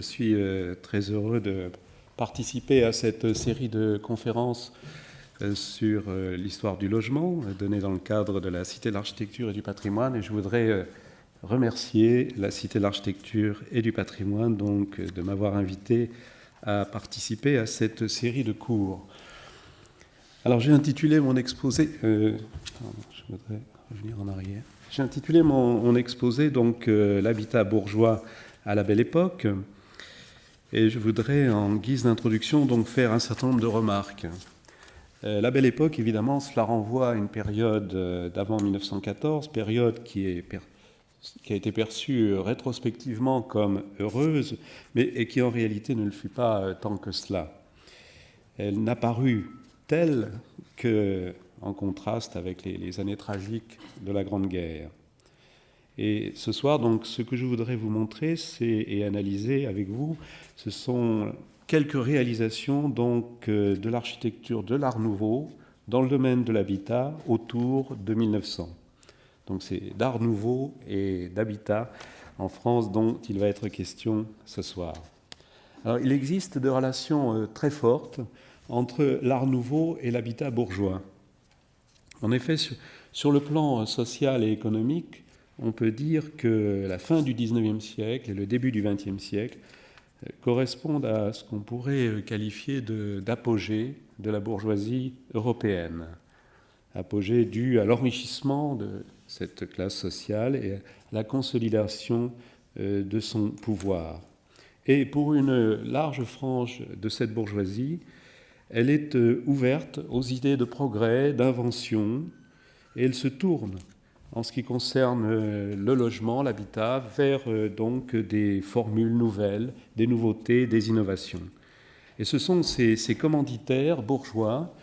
suis très heureux de participer à cette série de conférences sur l'histoire du logement, donnée dans le cadre de la Cité de l'Architecture et du Patrimoine. Et je voudrais remercier la Cité de l'Architecture et du Patrimoine donc, de m'avoir invité à participer à cette série de cours. Alors j'ai intitulé mon exposé... je voudrais revenir en arrière. J'ai intitulé mon exposé donc l'habitat bourgeois à la Belle Époque, et je voudrais en guise d'introduction donc faire un certain nombre de remarques. La Belle Époque, évidemment, cela renvoie à une période d'avant 1914, période qui a été perçue rétrospectivement comme heureuse, et qui en réalité ne le fut pas tant que cela. Elle n'a paru telle qu'en contraste avec les années tragiques de la Grande Guerre. Et ce soir, donc, ce que je voudrais vous montrer et analyser avec vous, ce sont quelques réalisations donc, de l'architecture de l'Art Nouveau dans le domaine de l'habitat autour de 1900. Donc c'est d'Art Nouveau et d'habitat en France dont il va être question ce soir. Alors il existe des relations très fortes entre l'Art Nouveau et l'habitat bourgeois. En effet, sur le plan social et économique, on peut dire que la fin du XIXe siècle et le début du XXe siècle correspondent à ce qu'on pourrait qualifier d'apogée de la bourgeoisie européenne. Apogée due à l'enrichissement de cette classe sociale et à la consolidation de son pouvoir. Et pour une large frange de cette bourgeoisie, elle est ouverte aux idées de progrès, d'invention, et elle se tourne en ce qui concerne le logement, l'habitat, vers donc des formules nouvelles, des nouveautés, des innovations. Et ce sont ces commanditaires bourgeois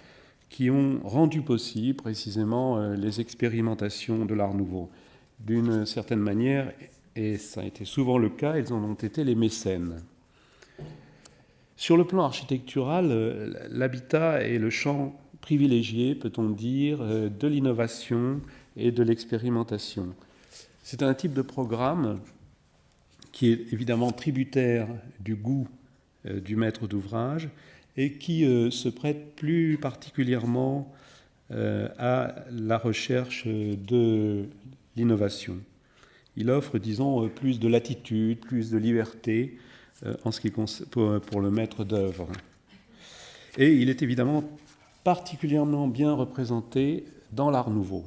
qui ont rendu possible précisément les expérimentations de l'Art Nouveau. D'une certaine manière, et ça a été souvent le cas, ils en ont été les mécènes. Sur le plan architectural, l'habitat est le champ privilégié, peut-on dire, de l'innovation et de l'expérimentation. C'est un type de programme qui est évidemment tributaire du goût du maître d'ouvrage et qui se prête plus particulièrement à la recherche de l'innovation. Il offre, disons, plus de latitude, plus de liberté en ce qui pour le maître d'œuvre. Et il est évidemment particulièrement bien représenté dans l'Art Nouveau.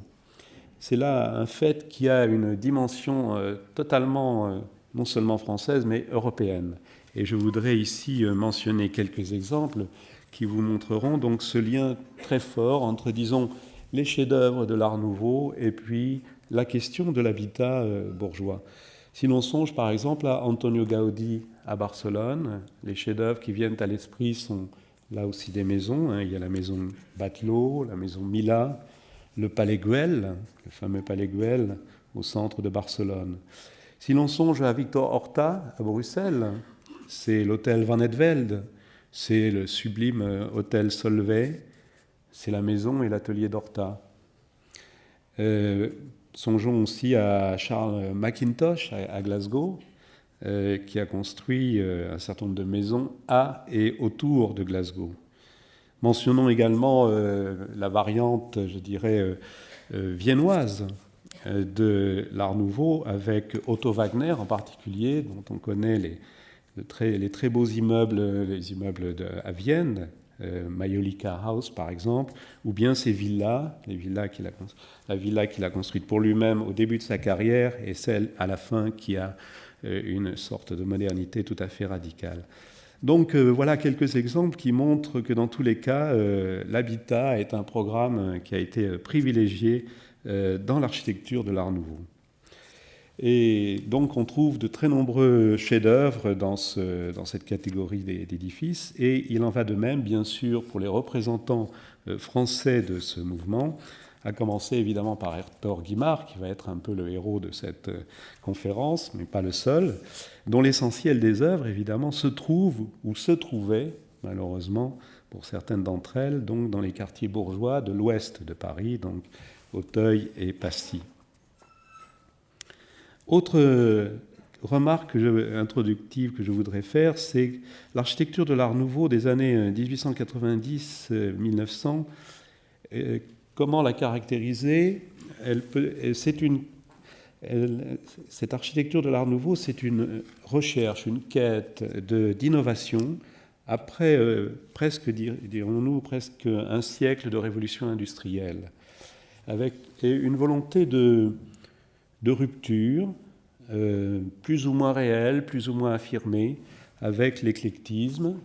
C'est là un fait qui a une dimension totalement, non seulement française, mais européenne. Et je voudrais ici mentionner quelques exemples qui vous montreront donc ce lien très fort entre, disons, les chefs-d'œuvre de l'Art Nouveau et puis la question de l'habitat bourgeois. Si l'on songe par exemple à Antonio Gaudí à Barcelone, les chefs-d'œuvre qui viennent à l'esprit sont là aussi des maisons. Hein. Il y a la maison Batlló, la maison Milà, le Palais Güell, le fameux Palais Güell au centre de Barcelone. Si l'on songe à Victor Horta à Bruxelles, c'est l'hôtel Van het Velde, c'est le sublime hôtel Solvay, c'est la maison et l'atelier d'Horta. Songeons aussi à Charles Mackintosh à Glasgow, qui a construit un certain nombre de maisons à et autour de Glasgow. Mentionnons également la variante, je dirais, viennoise de l'Art Nouveau, avec Otto Wagner en particulier, dont on connaît les très beaux immeubles, les immeubles à Vienne, Majolica House par exemple, ou bien ses villas, la villa qu'il a construite pour lui-même au début de sa carrière et celle à la fin qui a une sorte de modernité tout à fait radicale. Donc voilà quelques exemples qui montrent que dans tous les cas, l'habitat est un programme qui a été privilégié dans l'architecture de l'Art Nouveau. Et donc on trouve de très nombreux chefs-d'œuvre dans cette catégorie d'édifices, et il en va de même, bien sûr, pour les représentants français de ce mouvement, à commencer évidemment par Hector Guimard, qui va être un peu le héros de cette conférence, mais pas le seul, dont l'essentiel des œuvres, évidemment, se trouve ou se trouvait, malheureusement, pour certaines d'entre elles, donc dans les quartiers bourgeois de l'ouest de Paris, donc Auteuil et Passy. Autre remarque introductive que je voudrais faire, c'est l'architecture de l'Art nouveau des années 1890-1900. Comment la caractériser? Cette architecture de l'Art nouveau, c'est une recherche, une quête d'innovation après presque, dirons-nous, presque un siècle de révolution industrielle, avec une volonté de rupture, plus ou moins réelle, plus ou moins affirmée, avec l'éclectisme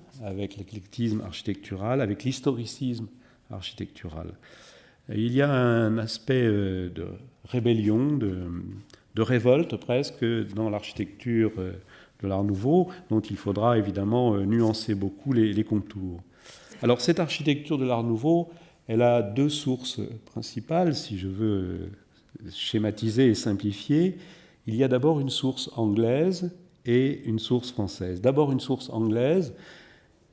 architectural, avec l'historicisme architectural. Il y a un aspect de rébellion, de révolte presque dans l'architecture de l'Art nouveau, dont il faudra évidemment nuancer beaucoup les contours. Alors cette architecture de l'Art nouveau, elle a deux sources principales, si je veux schématiser et simplifier. Il y a d'abord une source anglaise et une source française. D'abord une source anglaise,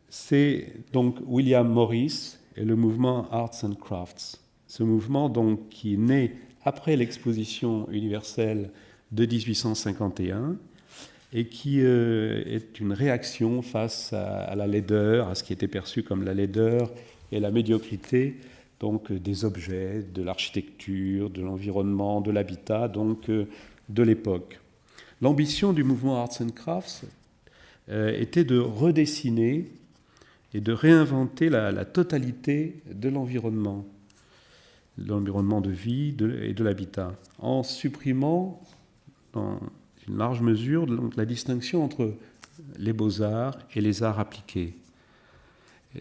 c'est donc William Morris et le mouvement Arts and Crafts. Ce mouvement donc qui est né après l'exposition universelle de 1851 et qui est une réaction face à la laideur, à ce qui était perçu comme la laideur et la médiocrité donc des objets, de l'architecture, de l'environnement, de l'habitat, donc de l'époque. L'ambition du mouvement Arts and Crafts était de redessiner et de réinventer la totalité de l'environnement de vie et de l'habitat, en supprimant dans une large mesure donc, la distinction entre les beaux-arts et les arts appliqués.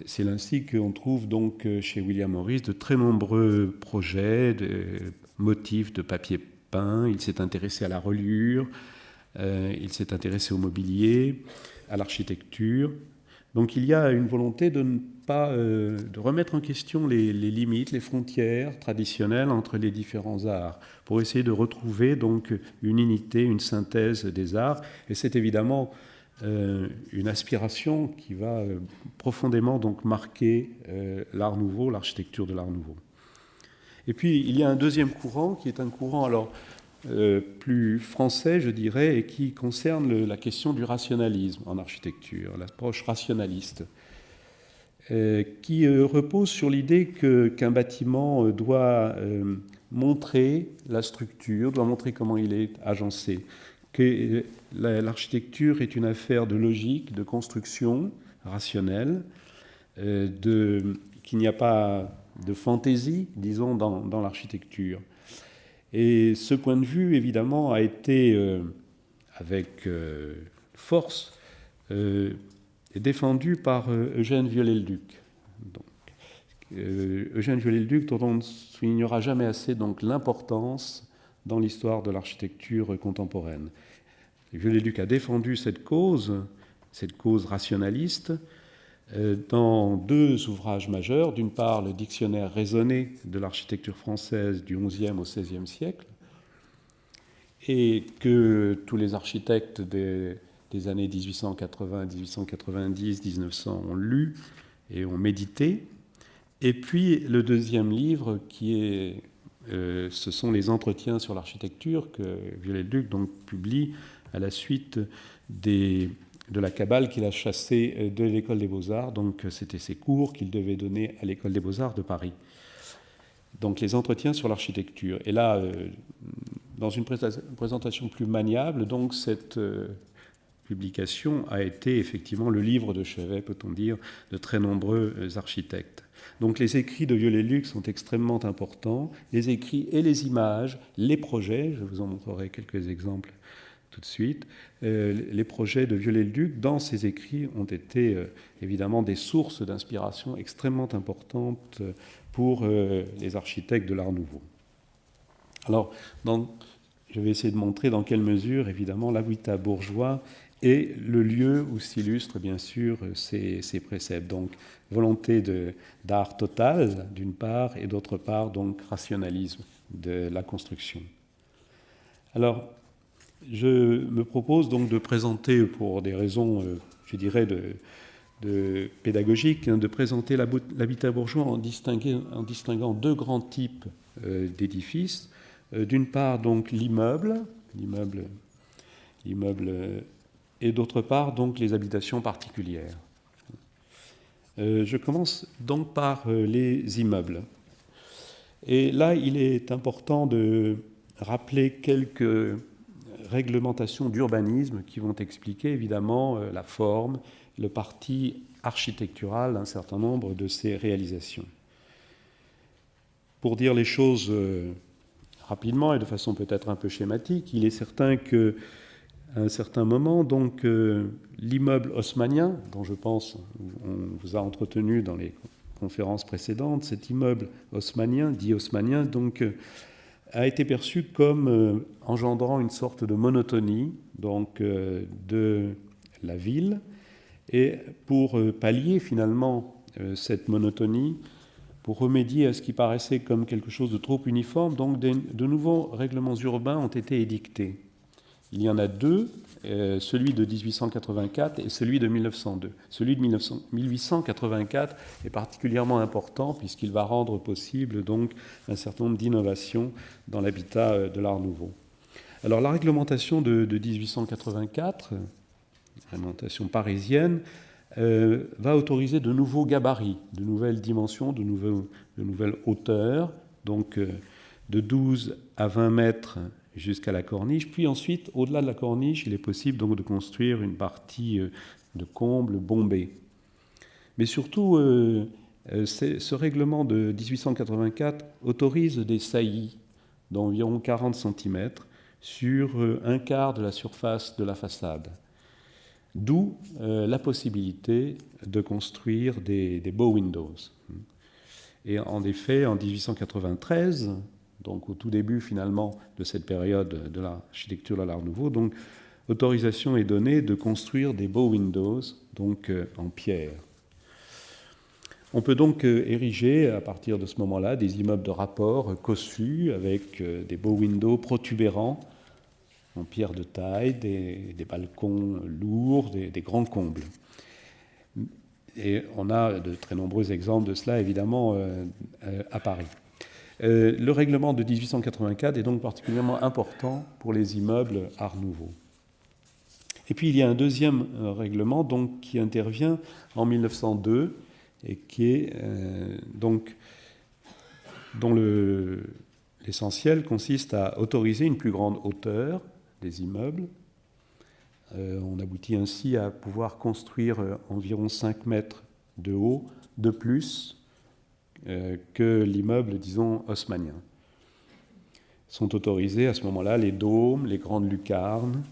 C'est ainsi qu'on trouve donc chez William Morris de très nombreux projets, de motifs de papier peint. Il s'est intéressé à la reliure, il s'est intéressé au mobilier, à l'architecture. Donc il y a une volonté de ne pas de remettre en question les limites, les frontières traditionnelles entre les différents arts, pour essayer de retrouver donc une unité, une synthèse des arts. Et c'est évidemment une aspiration qui va profondément donc marquer l'Art nouveau, l'architecture de l'Art nouveau. Et puis il y a un deuxième courant qui est un courant alors plus français, je dirais, et qui concerne la question du rationalisme en architecture, l'approche rationaliste, qui repose sur l'idée qu'un bâtiment doit montrer la structure, doit montrer comment il est agencé, que l'architecture est une affaire de logique, de construction rationnelle, qu'il n'y a pas de fantaisie, disons, dans l'architecture. Et ce point de vue, évidemment, a été, avec force, défendu par Eugène Viollet-le-Duc. Eugène Viollet-le-Duc, dont on ne soulignera jamais assez donc, l'importance dans l'histoire de l'architecture contemporaine. Viollet-le-Duc a défendu cette cause rationaliste, dans deux ouvrages majeurs. D'une part, le dictionnaire raisonné de l'architecture française du XIe au XVIe siècle, et que tous les architectes des années 1880, 1890, 1900 ont lu et ont médité. Et puis le deuxième livre, ce sont les entretiens sur l'architecture que Viollet-le-Duc donc publie à la suite de la cabale qu'il a chassée de l'École des Beaux-Arts. Donc c'était ses cours qu'il devait donner à l'École des Beaux-Arts de Paris. Donc les entretiens sur l'architecture. Et là, dans une présentation plus maniable, donc cette publication a été effectivement le livre de chevet, peut-on dire, de très nombreux architectes. Donc les écrits de Viollet-le-Duc sont extrêmement importants, les écrits et les images, les projets, je vous en montrerai quelques exemples tout de suite. Les projets de Viollet-le-Duc, dans ses écrits, ont été évidemment des sources d'inspiration extrêmement importantes pour les architectes de l'Art nouveau. Alors, je vais essayer de montrer dans quelle mesure, évidemment, l'habitat bourgeois est le lieu où s'illustrent, bien sûr, ces préceptes. Donc, volonté d'art total, d'une part, et d'autre part, donc, rationalisme de la construction. Alors, je me propose donc de présenter, pour des raisons, je dirais, de pédagogiques, de présenter l'habitat bourgeois en distinguant deux grands types l'immeuble, et d'autre part, donc, les habitations particulières. Je commence donc par les immeubles. Et là, il est important de rappeler quelques réglementations d'urbanisme qui vont expliquer évidemment la forme, le parti architectural d'un certain nombre de ces réalisations. Pour dire les choses rapidement et de façon peut-être un peu schématique, il est certain qu'à un certain moment, donc, l'immeuble haussmannien, dont je pense on vous a entretenu dans les conférences précédentes, cet immeuble haussmannien, dit haussmannien, donc, a été perçu comme engendrant une sorte de monotonie donc, de la ville. Et pour pallier finalement cette monotonie, pour remédier à ce qui paraissait comme quelque chose de trop uniforme, donc de nouveaux règlements urbains ont été édictés. Il y en a deux, celui de 1884 et celui de 1902. Celui de 1884 est particulièrement important puisqu'il va rendre possible donc un certain nombre d'innovations dans l'habitat de l'Art nouveau. Alors la réglementation de 1884, réglementation parisienne, va autoriser de nouveaux gabarits, de nouvelles dimensions, de nouvelles hauteurs, donc de 12 à 20 mètres jusqu'à la corniche. Puis ensuite, au-delà de la corniche, il est possible donc de construire une partie de comble bombée. Mais surtout, ce règlement de 1884 autorise des saillies d'environ 40 cm sur un quart de la surface de la façade. D'où la possibilité de construire des bow windows. Et en effet, en 1893, donc au tout début finalement de cette période de l'architecture de l'Art nouveau, donc autorisation est donnée de construire des bow windows donc en pierre. On peut donc ériger à partir de ce moment-là des immeubles de rapport cossus avec des bow windows protubérants en pierre de taille, des balcons lourds, des grands combles. Et on a de très nombreux exemples de cela évidemment à Paris. Le règlement de 1884 est donc particulièrement important pour les immeubles Art nouveau. Et puis il y a un deuxième règlement donc, qui intervient en 1902 et qui est donc, dont l'essentiel consiste à autoriser une plus grande hauteur des immeubles. On aboutit ainsi à pouvoir construire environ 5 mètres de haut de plus que l'immeuble, disons, haussmannien. Sont autorisés à ce moment-là les dômes, les grandes lucarnes,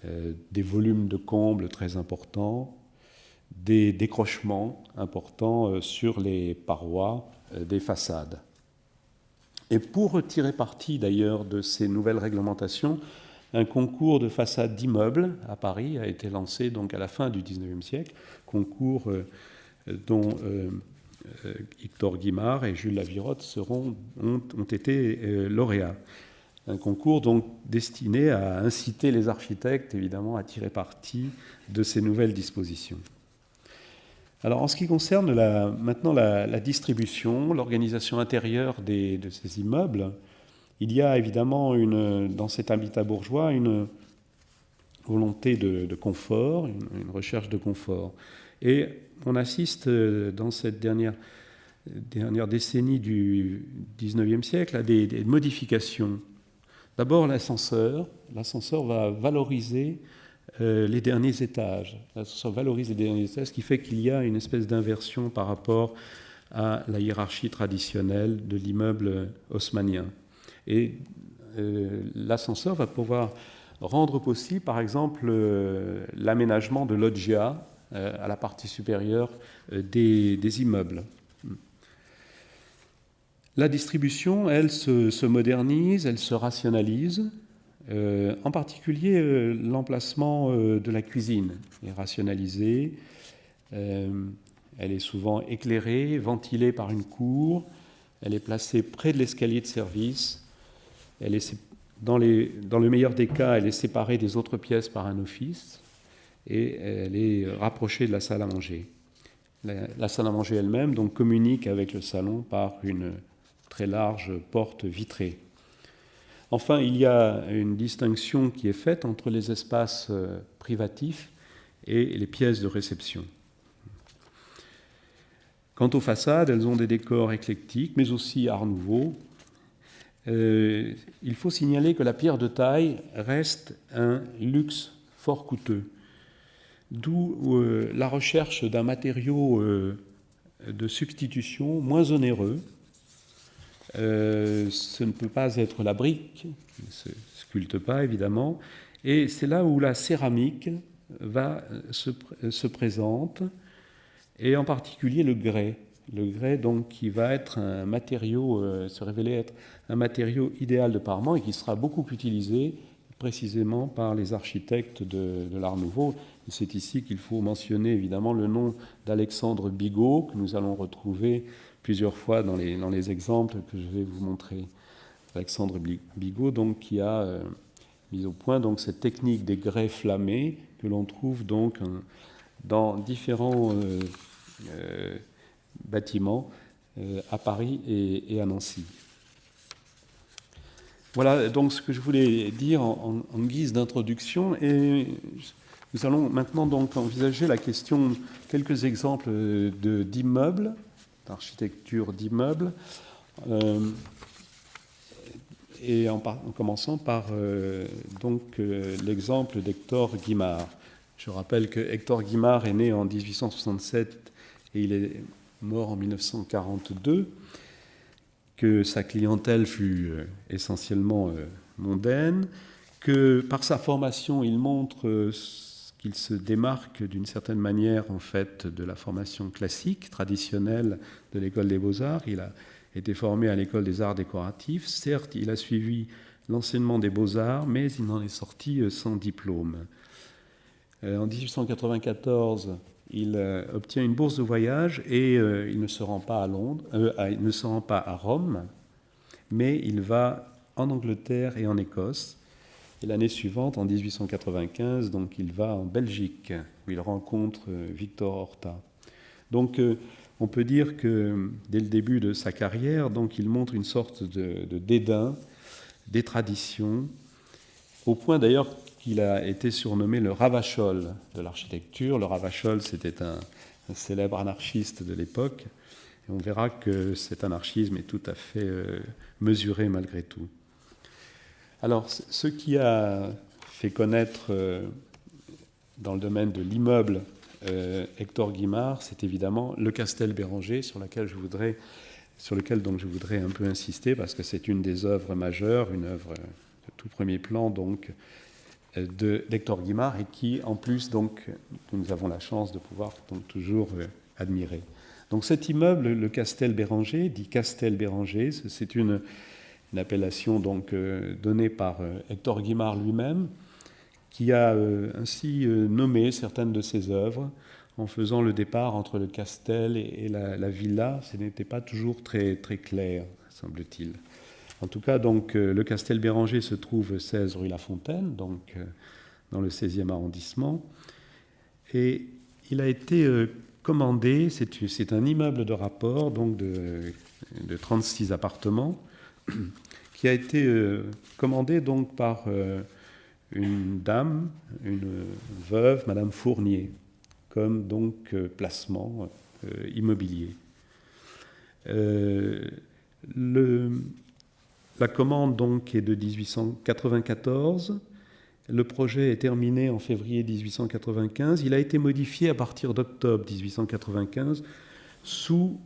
des volumes de combles très importants, des décrochements importants sur les parois des façades. Et pour tirer parti d'ailleurs de ces nouvelles réglementations, un concours de façades d'immeubles à Paris a été lancé donc à la fin du XIXe siècle, concours dont Hector Guimard et Jules Lavirotte ont été lauréats. Un concours donc destiné à inciter les architectes, évidemment, à tirer parti de ces nouvelles dispositions. Alors, en ce qui concerne maintenant la distribution, l'organisation intérieure de ces immeubles, il y a évidemment dans cet habitat bourgeois une volonté de confort, une recherche de confort. Et on assiste dans cette dernière décennie du XIXe siècle à des modifications. D'abord, l'ascenseur va valoriser les derniers étages. L'ascenseur valorise les derniers étages, ce qui fait qu'il y a une espèce d'inversion par rapport à la hiérarchie traditionnelle de l'immeuble haussmannien. Et l'ascenseur va pouvoir rendre possible, par exemple, l'aménagement de loggia à la partie supérieure des immeubles. La distribution, elle, se modernise, elle se rationalise. En particulier, l'emplacement de la cuisine est rationalisé. Elle est souvent éclairée, ventilée par une cour. Elle est placée près de l'escalier de service. Elle est, dans le meilleur des cas, elle est séparée des autres pièces par un office et elle est rapprochée de la salle à manger. La salle à manger elle-même donc, communique avec le salon par une très large porte vitrée. Enfin, il y a une distinction qui est faite entre les espaces privatifs et les pièces de réception. Quant aux façades, elles ont des décors éclectiques, mais aussi art nouveau. Il faut signaler que la pierre de taille reste un luxe fort coûteux, d'où la recherche d'un matériau de substitution moins onéreux. Ce ne peut pas être la brique, qui ne se sculpte pas évidemment, et c'est là où la céramique se présente, et en particulier le grès. Le grès, donc, qui va être un matériau, se révéler être un matériau idéal de parement et qui sera beaucoup utilisé précisément par les architectes de l'Art Nouveau. Et c'est ici qu'il faut mentionner évidemment le nom d'Alexandre Bigot, que nous allons retrouver plusieurs fois dans les exemples que je vais vous montrer. Alexandre Bigot, donc, qui a mis au point donc, cette technique des grès flammés que l'on trouve donc dans différents bâtiments à Paris et à Nancy. Voilà donc ce que je voulais dire en guise d'introduction, et nous allons maintenant donc envisager la question, quelques exemples d'immeubles, d'architecture d'immeubles, et en commençant par l'exemple d'Hector Guimard. Je rappelle que Hector Guimard est né en 1867 et il est mort en 1942, que sa clientèle fut essentiellement mondaine, que par sa formation, il montre qu'il se démarque d'une certaine manière en fait de la formation classique, traditionnelle de l'école des Beaux-Arts. Il a été formé à l'école des arts décoratifs. Certes, il a suivi l'enseignement des Beaux-Arts, mais il en est sorti sans diplôme. En 1894, il obtient une bourse de voyage et il ne se rend pas à Londres, il ne se rend pas à Rome, mais il va en Angleterre et en Écosse. Et l'année suivante, en 1895, donc il va en Belgique, où il rencontre Victor Horta. Donc on peut dire que dès le début de sa carrière, donc, il montre une sorte de dédain des traditions, au point d'ailleurs qu'il a été surnommé le Ravachol de l'architecture. Le Ravachol, c'était un célèbre anarchiste de l'époque. Et on verra que cet anarchisme est tout à fait mesuré malgré tout. Alors, ce qui a fait connaître dans le domaine de l'immeuble Hector Guimard, c'est évidemment le Castel Béranger, sur lequel donc je voudrais un peu insister, parce que c'est une des œuvres majeures, une œuvre de tout premier plan donc d'Hector Guimard, et qui en plus donc nous avons la chance de pouvoir donc toujours admirer. Donc cet immeuble, le Castel Béranger, dit Castel Béranger, c'est une appellation donc donnée par Hector Guimard lui-même, qui a ainsi nommé certaines de ses œuvres en faisant le départ entre le castel et la villa. Ce n'était pas toujours très, très clair, semble-t-il. En tout cas, donc, le Castel Béranger se trouve 16 rue La Fontaine, donc dans le 16e arrondissement. Et il a été commandé, c'est un immeuble de rapport, donc de 36 appartements, qui a été commandé donc par une dame, une veuve, Madame Fournier, comme donc placement immobilier. La commande donc est de 1894. Le projet est terminé en février 1895. Il a été modifié à partir d'octobre 1895 sous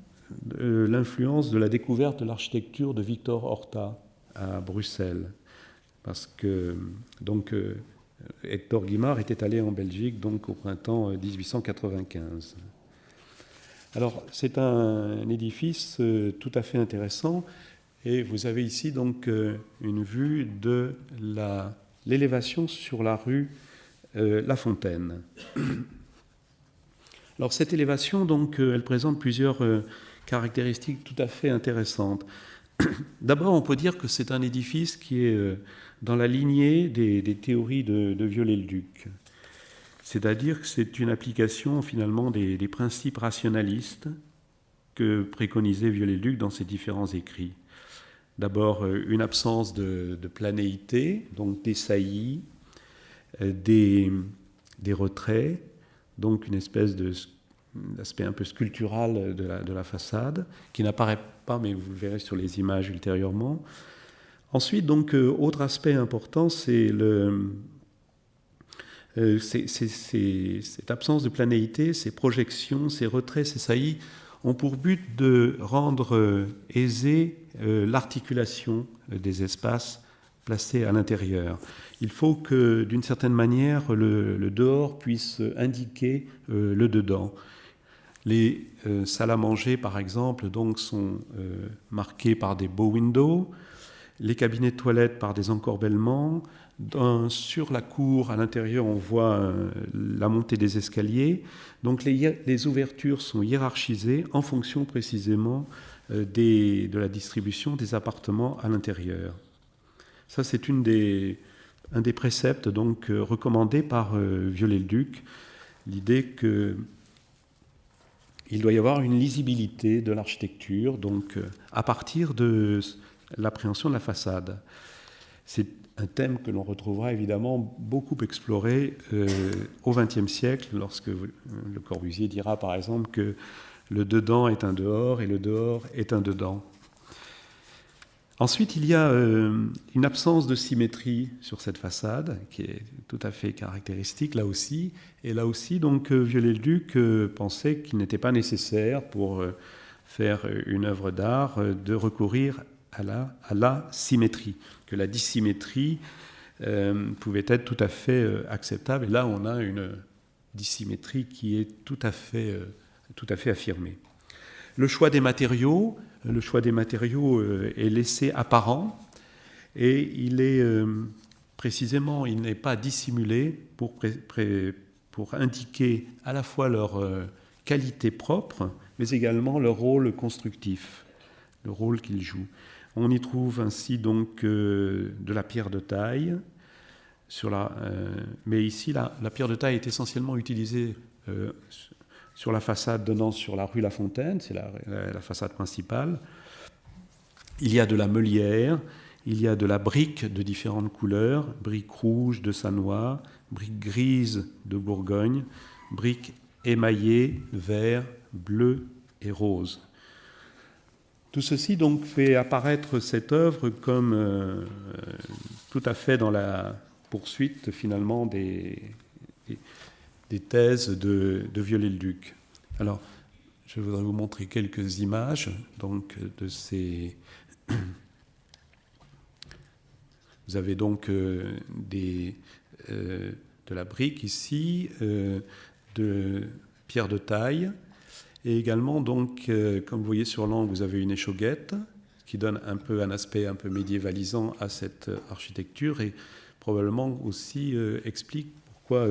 l'influence de la découverte de l'architecture de Victor Horta à Bruxelles. Parce que donc, Hector Guimard était allé en Belgique donc, au printemps 1895. Alors, c'est un édifice tout à fait intéressant. Et vous avez ici donc une vue de l'élévation sur la rue La Fontaine. Alors cette élévation, donc, elle présente plusieurs caractéristiques tout à fait intéressantes. D'abord, on peut dire que c'est un édifice qui est dans la lignée des théories de Viollet-le-Duc. C'est-à-dire que c'est une application finalement des principes rationalistes que préconisait Viollet-le-Duc dans ses différents écrits. D'abord, une absence de planéité, donc des saillies, des retraits, donc une espèce d'aspect un peu sculptural de la façade, qui n'apparaît pas, mais vous le verrez sur les images ultérieurement. Ensuite, donc, autre aspect important, c'est cette absence de planéité, ces projections, ces retraits, ces saillies ont pour but de rendre aisée l'articulation des espaces placés à l'intérieur. Il faut que, d'une certaine manière, le dehors puisse indiquer le dedans. Les salles à manger, par exemple, donc, sont marquées par des bow windows, les cabinets de toilettes par des encorbellements. Sur la cour, à l'intérieur, on voit la montée des escaliers. Donc les ouvertures sont hiérarchisées en fonction précisément de la distribution des appartements à l'intérieur. Ça, c'est un des préceptes donc, recommandés par Viollet-le-Duc, l'idée qu'il doit y avoir une lisibilité de l'architecture, donc à partir de l'appréhension de la façade. C'est un thème que l'on retrouvera évidemment beaucoup exploré au XXe siècle, lorsque Le Corbusier dira par exemple que le dedans est un dehors et le dehors est un dedans. Ensuite, il y a une absence de symétrie sur cette façade, qui est tout à fait caractéristique là aussi. Et là aussi, donc, Viollet-le-Duc pensait qu'il n'était pas nécessaire pour faire une œuvre d'art de recourir à la symétrie, que la dissymétrie pouvait être tout à fait acceptable. Et là, on a une dissymétrie qui est tout à fait affirmée. Le choix des matériaux est laissé apparent et il est précisément, il n'est pas dissimulé pour indiquer à la fois leur qualité propre, mais également leur rôle constructif, le rôle qu'ils jouent. On y trouve ainsi donc de la pierre de taille, mais ici la pierre de taille est essentiellement utilisée sur la façade donnant sur la rue La Fontaine, c'est la façade principale. Il y a de la meulière, il y a de la brique de différentes couleurs, brique rouge de Sannois, brique grise de Bourgogne, brique émaillée, vert, bleu et rose. Tout ceci donc fait apparaître cette œuvre comme tout à fait dans la poursuite finalement des thèses de Viollet-le-Duc. Alors, je voudrais vous montrer quelques images donc, de ces... Vous avez donc de la brique ici, de pierre de taille, et également, donc, comme vous voyez sur l'angle, vous avez une échauguette qui donne un aspect un peu médiévalisant à cette architecture et probablement aussi explique pourquoi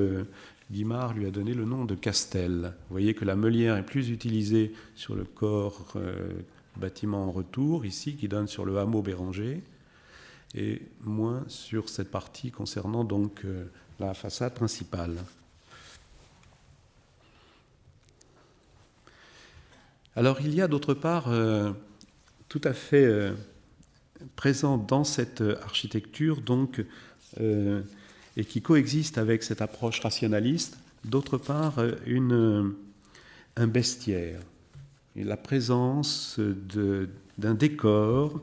Guimard lui a donné le nom de Castel. Vous voyez que la meulière est plus utilisée sur le corps bâtiment en retour, ici, qui donne sur le hameau Béranger, et moins sur cette partie concernant donc la façade principale. Alors il y a d'autre part tout à fait présent dans cette architecture donc et qui coexiste avec cette approche rationaliste, d'autre part un bestiaire, et la présence d'un décor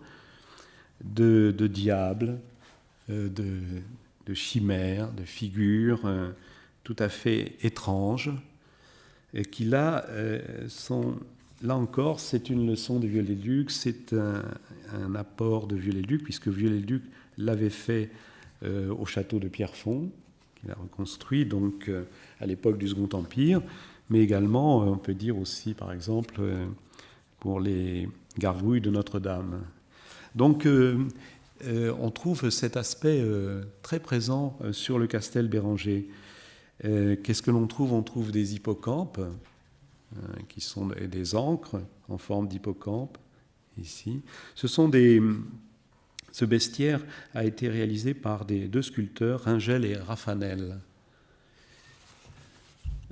de diables, de chimères, de figures tout à fait étranges, et qui là sont... Là encore, c'est une leçon de Viollet-le-Duc, c'est un apport de Viollet-le-Duc, puisque Viollet-le-Duc l'avait fait au château de Pierrefonds, qu'il a reconstruit donc à l'époque du Second Empire, mais également, on peut dire aussi, par exemple, pour les gargouilles de Notre-Dame. Donc, on trouve cet aspect très présent sur le Castel Béranger. Qu'est-ce que l'on trouve ? On trouve des hippocampes, qui sont des ancres en forme d'hippocampe, ici. Ce bestiaire a été réalisé par deux sculpteurs, Ringel et Raffanel.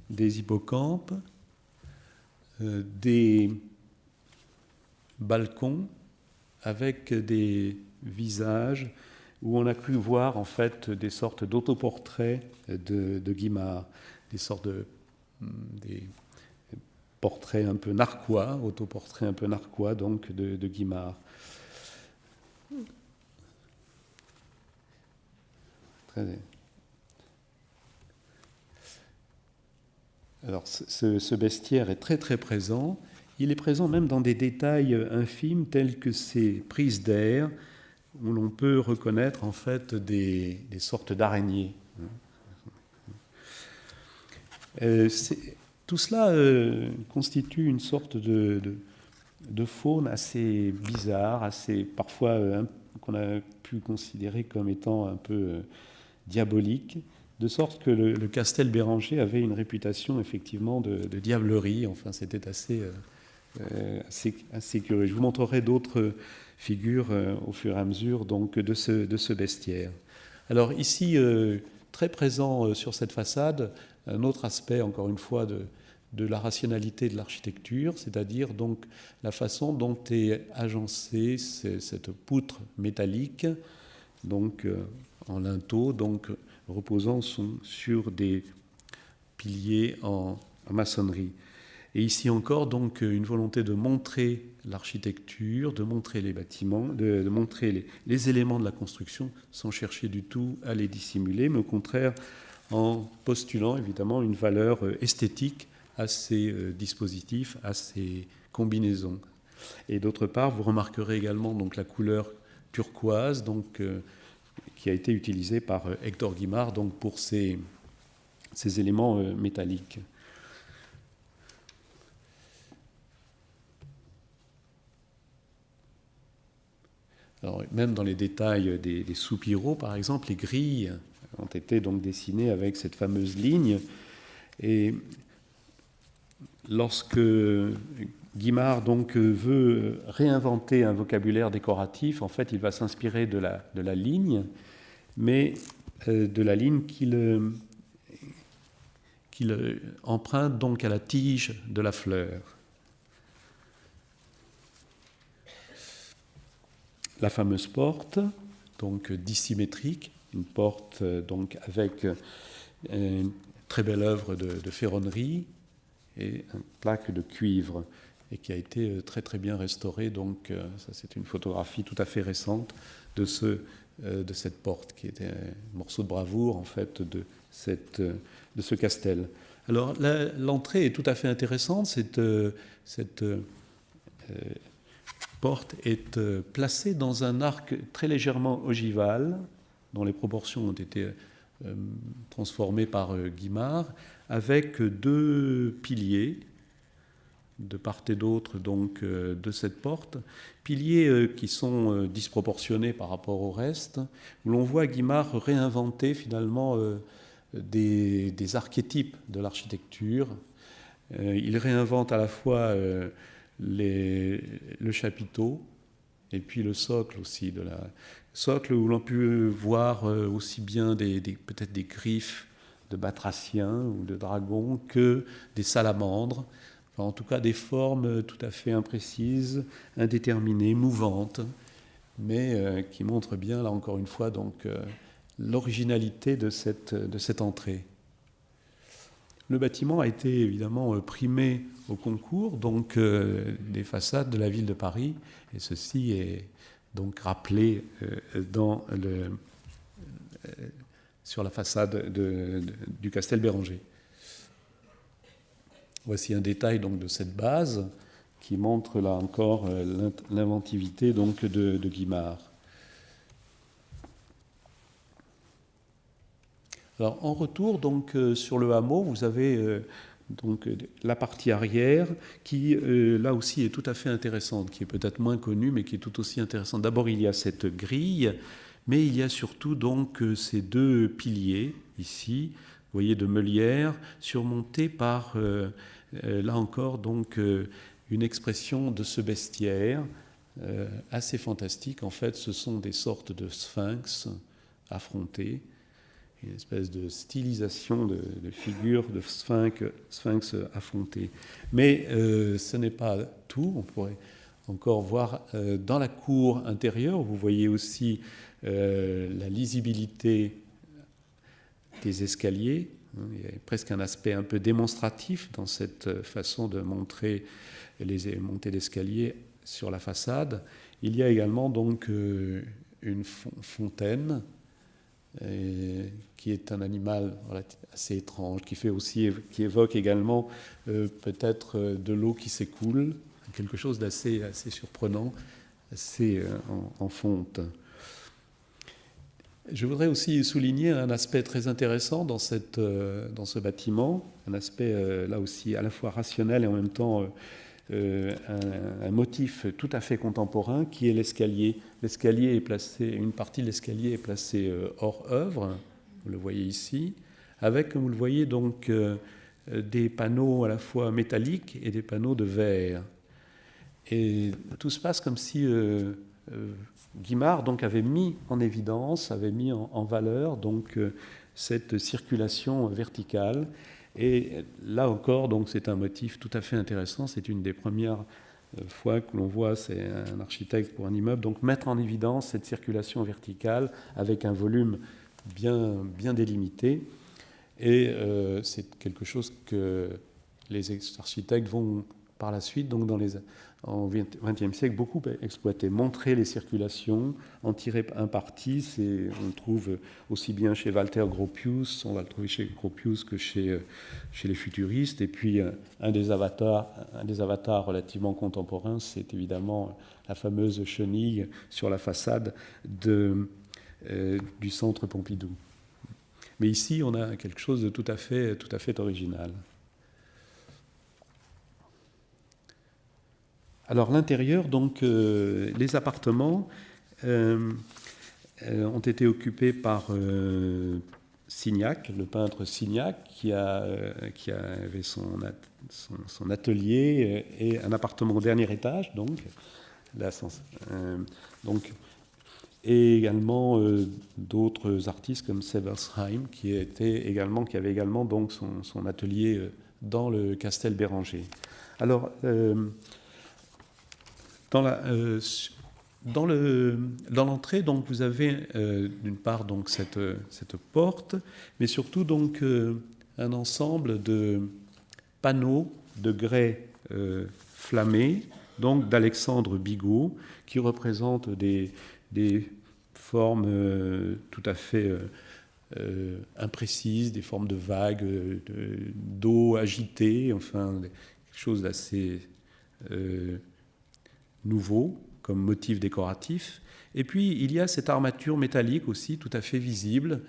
Des hippocampes, des balcons avec des visages où on a cru voir en fait des sortes d'autoportraits de Guimard, des sortes des portraits un peu narquois, autoportraits un peu narquois donc de Guimard. Alors ce bestiaire est très très présent. Il est présent même dans des détails infimes tels que ces prises d'air où l'on peut reconnaître en fait des sortes d'araignées. Tout cela constitue une sorte de faune assez bizarre, assez parfois qu'on a pu considérer comme étant un peu diabolique, de sorte que le Castel Béranger avait une réputation effectivement de diablerie. Enfin, c'était assez curieux. Je vous montrerai d'autres figures au fur et à mesure donc, de ce bestiaire. Alors ici, très présent sur cette façade, un autre aspect, encore une fois, de la rationalité de l'architecture, c'est-à-dire donc la façon dont est agencée cette poutre métallique, donc en linteau, donc reposant sur des piliers en maçonnerie. Et ici encore, donc, une volonté de montrer l'architecture, de montrer les bâtiments, de montrer les éléments de la construction, sans chercher du tout à les dissimuler, mais au contraire en postulant évidemment une valeur esthétique à ces dispositifs, à ces combinaisons. Et d'autre part, vous remarquerez également donc, la couleur turquoise, donc, qui a été utilisée par Hector Guimard donc, pour ces éléments métalliques. Alors, même dans les détails des soupiraux, par exemple, les grilles ont été donc dessinées avec cette fameuse ligne. Et lorsque Guimard donc veut réinventer un vocabulaire décoratif, en fait, il va s'inspirer de la ligne, mais de la ligne qu'il emprunte donc à la tige de la fleur. La fameuse porte, donc dissymétrique, une porte donc avec une très belle œuvre de ferronnerie et une plaque de cuivre, et qui a été très très bien restaurée. Donc ça c'est une photographie tout à fait récente de cette porte, qui était un morceau de bravoure en fait de ce castel. Alors l'entrée est tout à fait intéressante. Cette porte est placée dans un arc très légèrement ogival, dont les proportions ont été transformées par Guimard, avec deux piliers de part et d'autre donc, de cette porte, piliers qui sont disproportionnés par rapport au reste, où l'on voit Guimard réinventer finalement des archétypes de l'architecture. Il réinvente à la fois le chapiteau et puis le socle aussi, socle où l'on peut voir aussi bien peut-être des griffes de batraciens ou de dragons que des salamandres, enfin, en tout cas des formes tout à fait imprécises, indéterminées, mouvantes, mais qui montrent bien là encore une fois donc l'originalité de cette entrée. Le bâtiment a été évidemment primé au concours donc, des façades de la ville de Paris, et ceci est donc rappelé sur la façade du Castel Béranger. Voici un détail donc, de cette base qui montre là encore l'inventivité donc, de Guimard. Alors, en retour, donc, sur le hameau, vous avez donc, la partie arrière qui, là aussi, est tout à fait intéressante, qui est peut-être moins connue, mais qui est tout aussi intéressante. D'abord, il y a cette grille, mais il y a surtout donc, ces deux piliers, ici, vous voyez, de meulière, surmontés par, là encore, donc, une expression de ce bestiaire assez fantastique. En fait, ce sont des sortes de sphinx affrontés, une espèce de stylisation de figures de sphinx affrontées. Mais ce n'est pas tout. On pourrait encore voir dans la cour intérieure, vous voyez aussi la lisibilité des escaliers. Il y a presque un aspect un peu démonstratif dans cette façon de montrer les montées d'escalier sur la façade. Il y a également donc une fontaine qui est un animal assez étrange, qui évoque également peut-être de l'eau qui s'écoule, quelque chose d'assez surprenant, assez en fonte. Je voudrais aussi souligner un aspect très intéressant dans ce bâtiment, un aspect là aussi à la fois rationnel et en même temps un motif tout à fait contemporain qui est l'escalier. L'escalier est placé, une partie de l'escalier est placée hors œuvre, vous le voyez ici, avec, comme vous le voyez, donc des panneaux à la fois métalliques et des panneaux de verre. Et tout se passe comme si Guimard donc avait mis en évidence, avait mis en valeur donc cette circulation verticale. Et là encore, donc c'est un motif tout à fait intéressant. C'est une des premières fois que l'on voit, c'est un architecte pour un immeuble, donc mettre en évidence cette circulation verticale avec un volume bien délimité. Et c'est quelque chose que les architectes vont par la suite, donc en XXe siècle, beaucoup exploiter, montrer les circulations, en tirer un parti. On le trouve aussi bien chez Walter Gropius, on va le trouver chez Gropius que chez les futuristes. Et puis un des avatars relativement contemporains, c'est évidemment la fameuse chenille sur la façade du centre Pompidou. Mais ici, on a quelque chose de tout à fait original. Alors l'intérieur, donc les appartements ont été occupés par Signac, le peintre Signac, qui avait son atelier et un appartement au dernier étage, et également d'autres artistes comme Seversheim, qui avait également donc son atelier dans le Castel Béranger. Alors dans l'entrée, donc, vous avez d'une part donc, cette porte, mais surtout donc, un ensemble de panneaux de grès flammés, donc d'Alexandre Bigot, qui représentent des formes tout à fait imprécises, des formes de vagues, d'eau agitée, enfin, quelque chose d'assez nouveau comme motif décoratif. Et puis il y a cette armature métallique aussi tout à fait visible,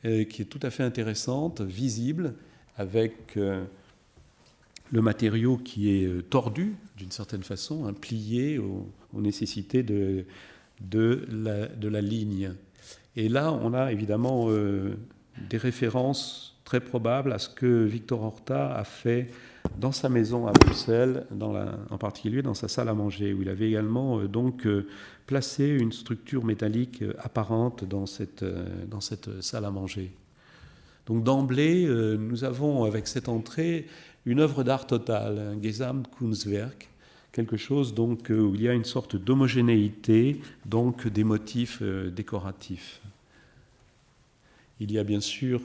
qui est tout à fait intéressante, visible, avec le matériau qui est tordu d'une certaine façon, plié aux nécessités de la ligne. Et là, on a évidemment des références très probables à ce que Victor Horta a fait dans sa maison à Bruxelles, en particulier dans sa salle à manger, où il avait également placé une structure métallique apparente dans cette salle à manger. Donc d'emblée, nous avons avec cette entrée une œuvre d'art totale, un Gesamtkunstwerk, quelque chose donc où il y a une sorte d'homogénéité, donc des motifs décoratifs. Il y a bien sûr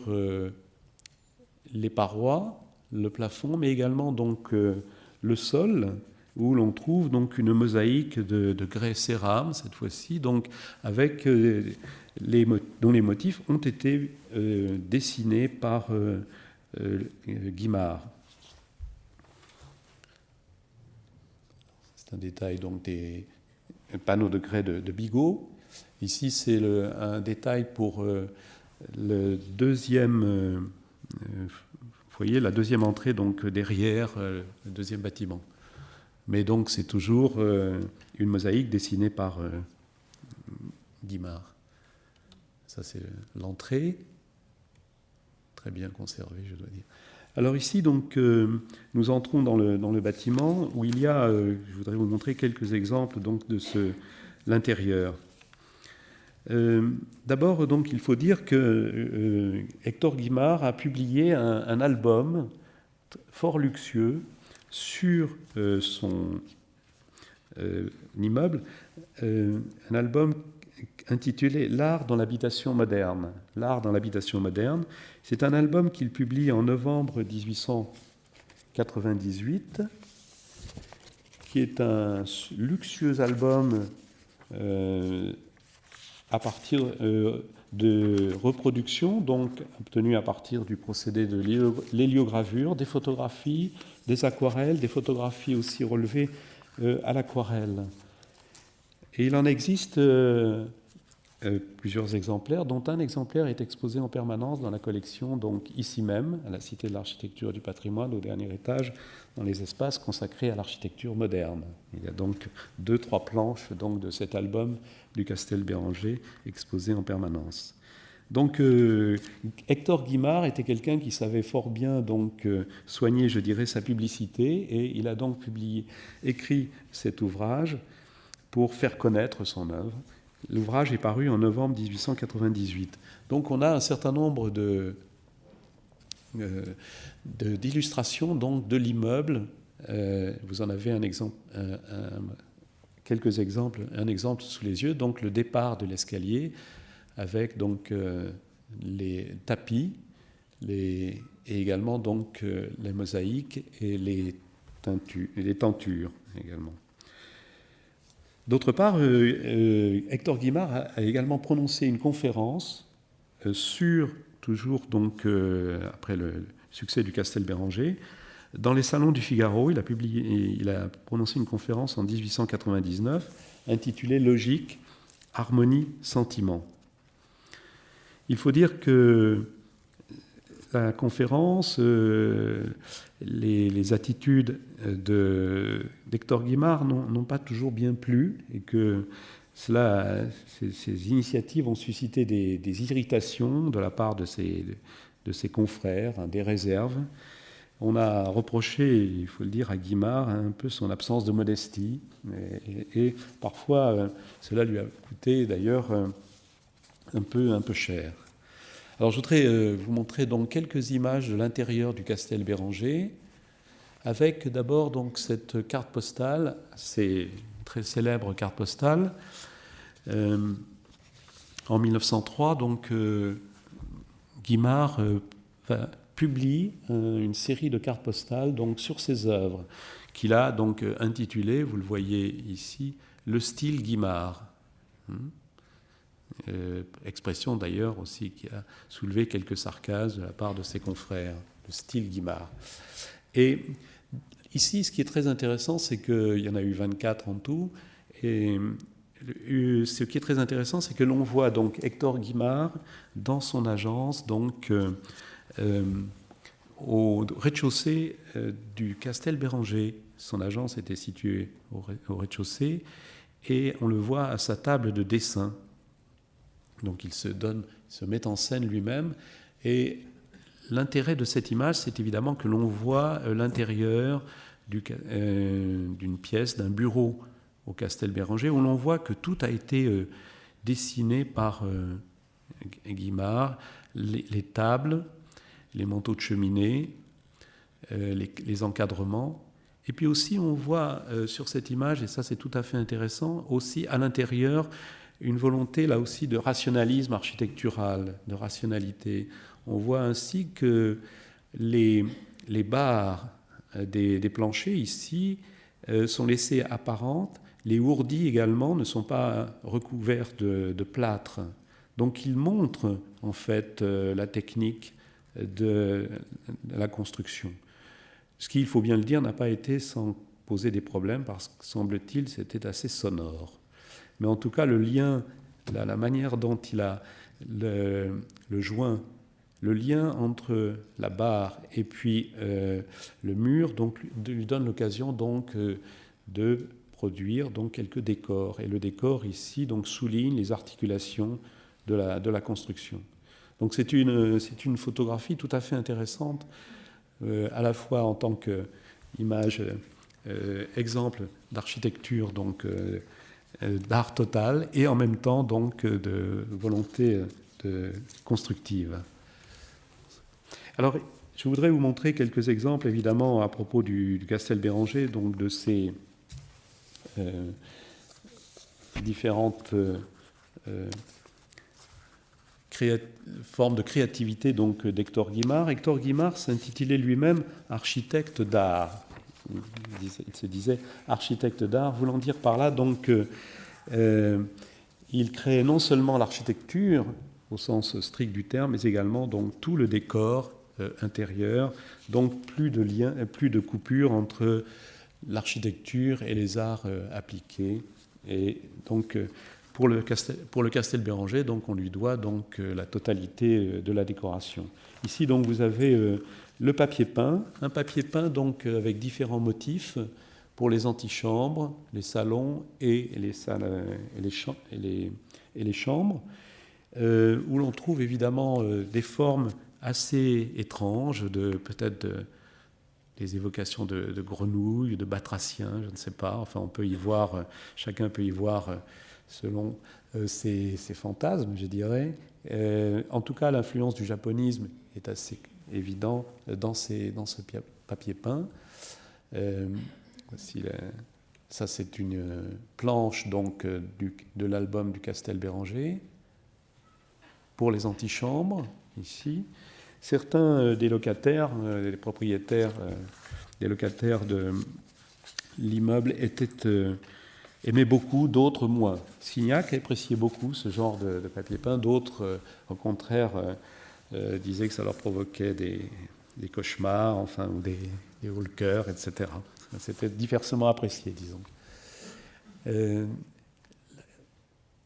les parois, le plafond, mais également donc le sol, où l'on trouve donc une mosaïque de grès cérame cette fois-ci, donc avec dont les motifs ont été dessinés par Guimard. C'est un détail donc des panneaux de grès de Bigot. Ici, c'est un détail pour le deuxième. Vous voyez la deuxième entrée donc derrière le deuxième bâtiment. Mais donc c'est toujours une mosaïque dessinée par Guimard. Ça c'est l'entrée, très bien conservée je dois dire. Alors ici donc nous entrons dans le bâtiment où il y a, je voudrais vous montrer quelques exemples donc de l'intérieur. D'abord, donc, il faut dire que Hector Guimard a publié un album fort luxueux sur l'immeuble, un album intitulé L'art dans l'habitation moderne. L'art dans l'habitation moderne, c'est un album qu'il publie en novembre 1898, qui est un luxueux album à partir de reproduction, donc obtenu à partir du procédé de l'héliogravure, des photographies, des aquarelles, des photographies aussi relevées à l'aquarelle. Et il en existe plusieurs exemplaires, dont un exemplaire est exposé en permanence dans la collection, donc ici même, à la Cité de l'Architecture et du Patrimoine, au dernier étage, dans les espaces consacrés à l'architecture moderne. Il y a donc 2-3 planches donc, de cet album du Castel Béranger exposé en permanence. Donc Hector Guimard était quelqu'un qui savait fort bien donc, soigner, je dirais, sa publicité, et il a donc écrit cet ouvrage pour faire connaître son œuvre. L'ouvrage est paru en novembre 1898. Donc on a un certain nombre d'illustrations donc, de l'immeuble. Vous en avez un exemple, quelques exemples, un exemple sous les yeux. Donc le départ de l'escalier avec donc, les tapis et également donc, les mosaïques et les tentures également. D'autre part, Hector Guimard a également prononcé une conférence toujours donc, après le succès du Castel Béranger, dans les salons du Figaro. Il a prononcé une conférence en 1899 intitulée Logique, harmonie, sentiment. Il faut dire que la conférence, les attitudes d'Hector Guimard n'ont pas toujours bien plu, et que ces initiatives ont suscité des irritations de la part de ses confrères, des réserves. On a reproché, il faut le dire, à Guimard un peu son absence de modestie, et parfois cela lui a coûté d'ailleurs un peu cher. Alors je voudrais vous montrer donc quelques images de l'intérieur du Castel Béranger, avec d'abord donc cette carte postale, c'est une très célèbre carte postale. En 1903, donc Guimard publie une série de cartes postales donc sur ses œuvres, qu'il a donc intitulées, vous le voyez ici, le style Guimard. Expression d'ailleurs aussi qui a soulevé quelques sarcasmes de la part de ses confrères, le style Guimard. Et ici, ce qui est très intéressant, c'est qu'il y en a eu 24 en tout, et ce qui est très intéressant, c'est que l'on voit donc Hector Guimard dans son agence, donc au rez-de-chaussée du Castel Béranger. Son agence était située au rez-de-chaussée, et on le voit à sa table de dessin. Donc il se met en scène lui-même, et l'intérêt de cette image, c'est évidemment que l'on voit l'intérieur d'une pièce, d'un bureau au Castel Béranger, où l'on voit que tout a été dessiné par Guimard, les tables, les manteaux de cheminée, les encadrements. Et puis aussi, on voit sur cette image, et ça c'est tout à fait intéressant, aussi à l'intérieur, une volonté là aussi de rationalisme architectural, de rationalité. On voit ainsi que les barres des planchers ici sont laissées apparentes. Les ourdis également ne sont pas recouverts de plâtre. Donc ils montrent en fait la technique de la construction. Ce qui, il faut bien le dire, n'a pas été sans poser des problèmes parce que, semble-t-il, c'était assez sonore. Mais en tout cas, le lien, la manière dont il a le joint, le lien entre la barre et puis le mur, donc, lui donne l'occasion donc, de produire donc, quelques décors. Et le décor ici donc, souligne les articulations de la construction. Donc c'est une photographie tout à fait intéressante, à la fois en tant qu'image, exemple d'architecture, donc d'art total, et en même temps donc de volonté constructive. Alors, je voudrais vous montrer quelques exemples, évidemment, à propos du Castel Béranger, donc de ces différentes formes de créativité donc d'Hector Guimard. Hector Guimard s'intitulait lui-même architecte d'art. Il se disait architecte d'art, voulant dire par là donc il créait non seulement l'architecture au sens strict du terme, mais également donc tout le décor intérieur, donc plus de lien, plus de coupure entre l'architecture et les arts appliqués. Et donc pour le Castel Béranger, donc on lui doit donc la totalité de la décoration. Ici donc vous avez le papier peint, un papier peint donc avec différents motifs pour les antichambres, les salons et les salles et les chambres, où l'on trouve évidemment des formes assez étranges, peut-être des évocations de grenouilles, de batraciens, je ne sais pas. Enfin, on peut y voir, chacun peut y voir selon ses fantasmes, je dirais. En tout cas, l'influence du japonisme est assez évidente dans ce papier peint. Ça, c'est une planche donc, de l'album du Castel Béranger. Pour les antichambres, ici, certains des locataires, des propriétaires, des locataires de l'immeuble aimaient beaucoup, d'autres moins. Signac appréciait beaucoup ce genre de papier peint, d'autres, au contraire, disaient que ça leur provoquait des cauchemars, enfin, ou des hauts le cœur, etc. C'était diversement apprécié, disons.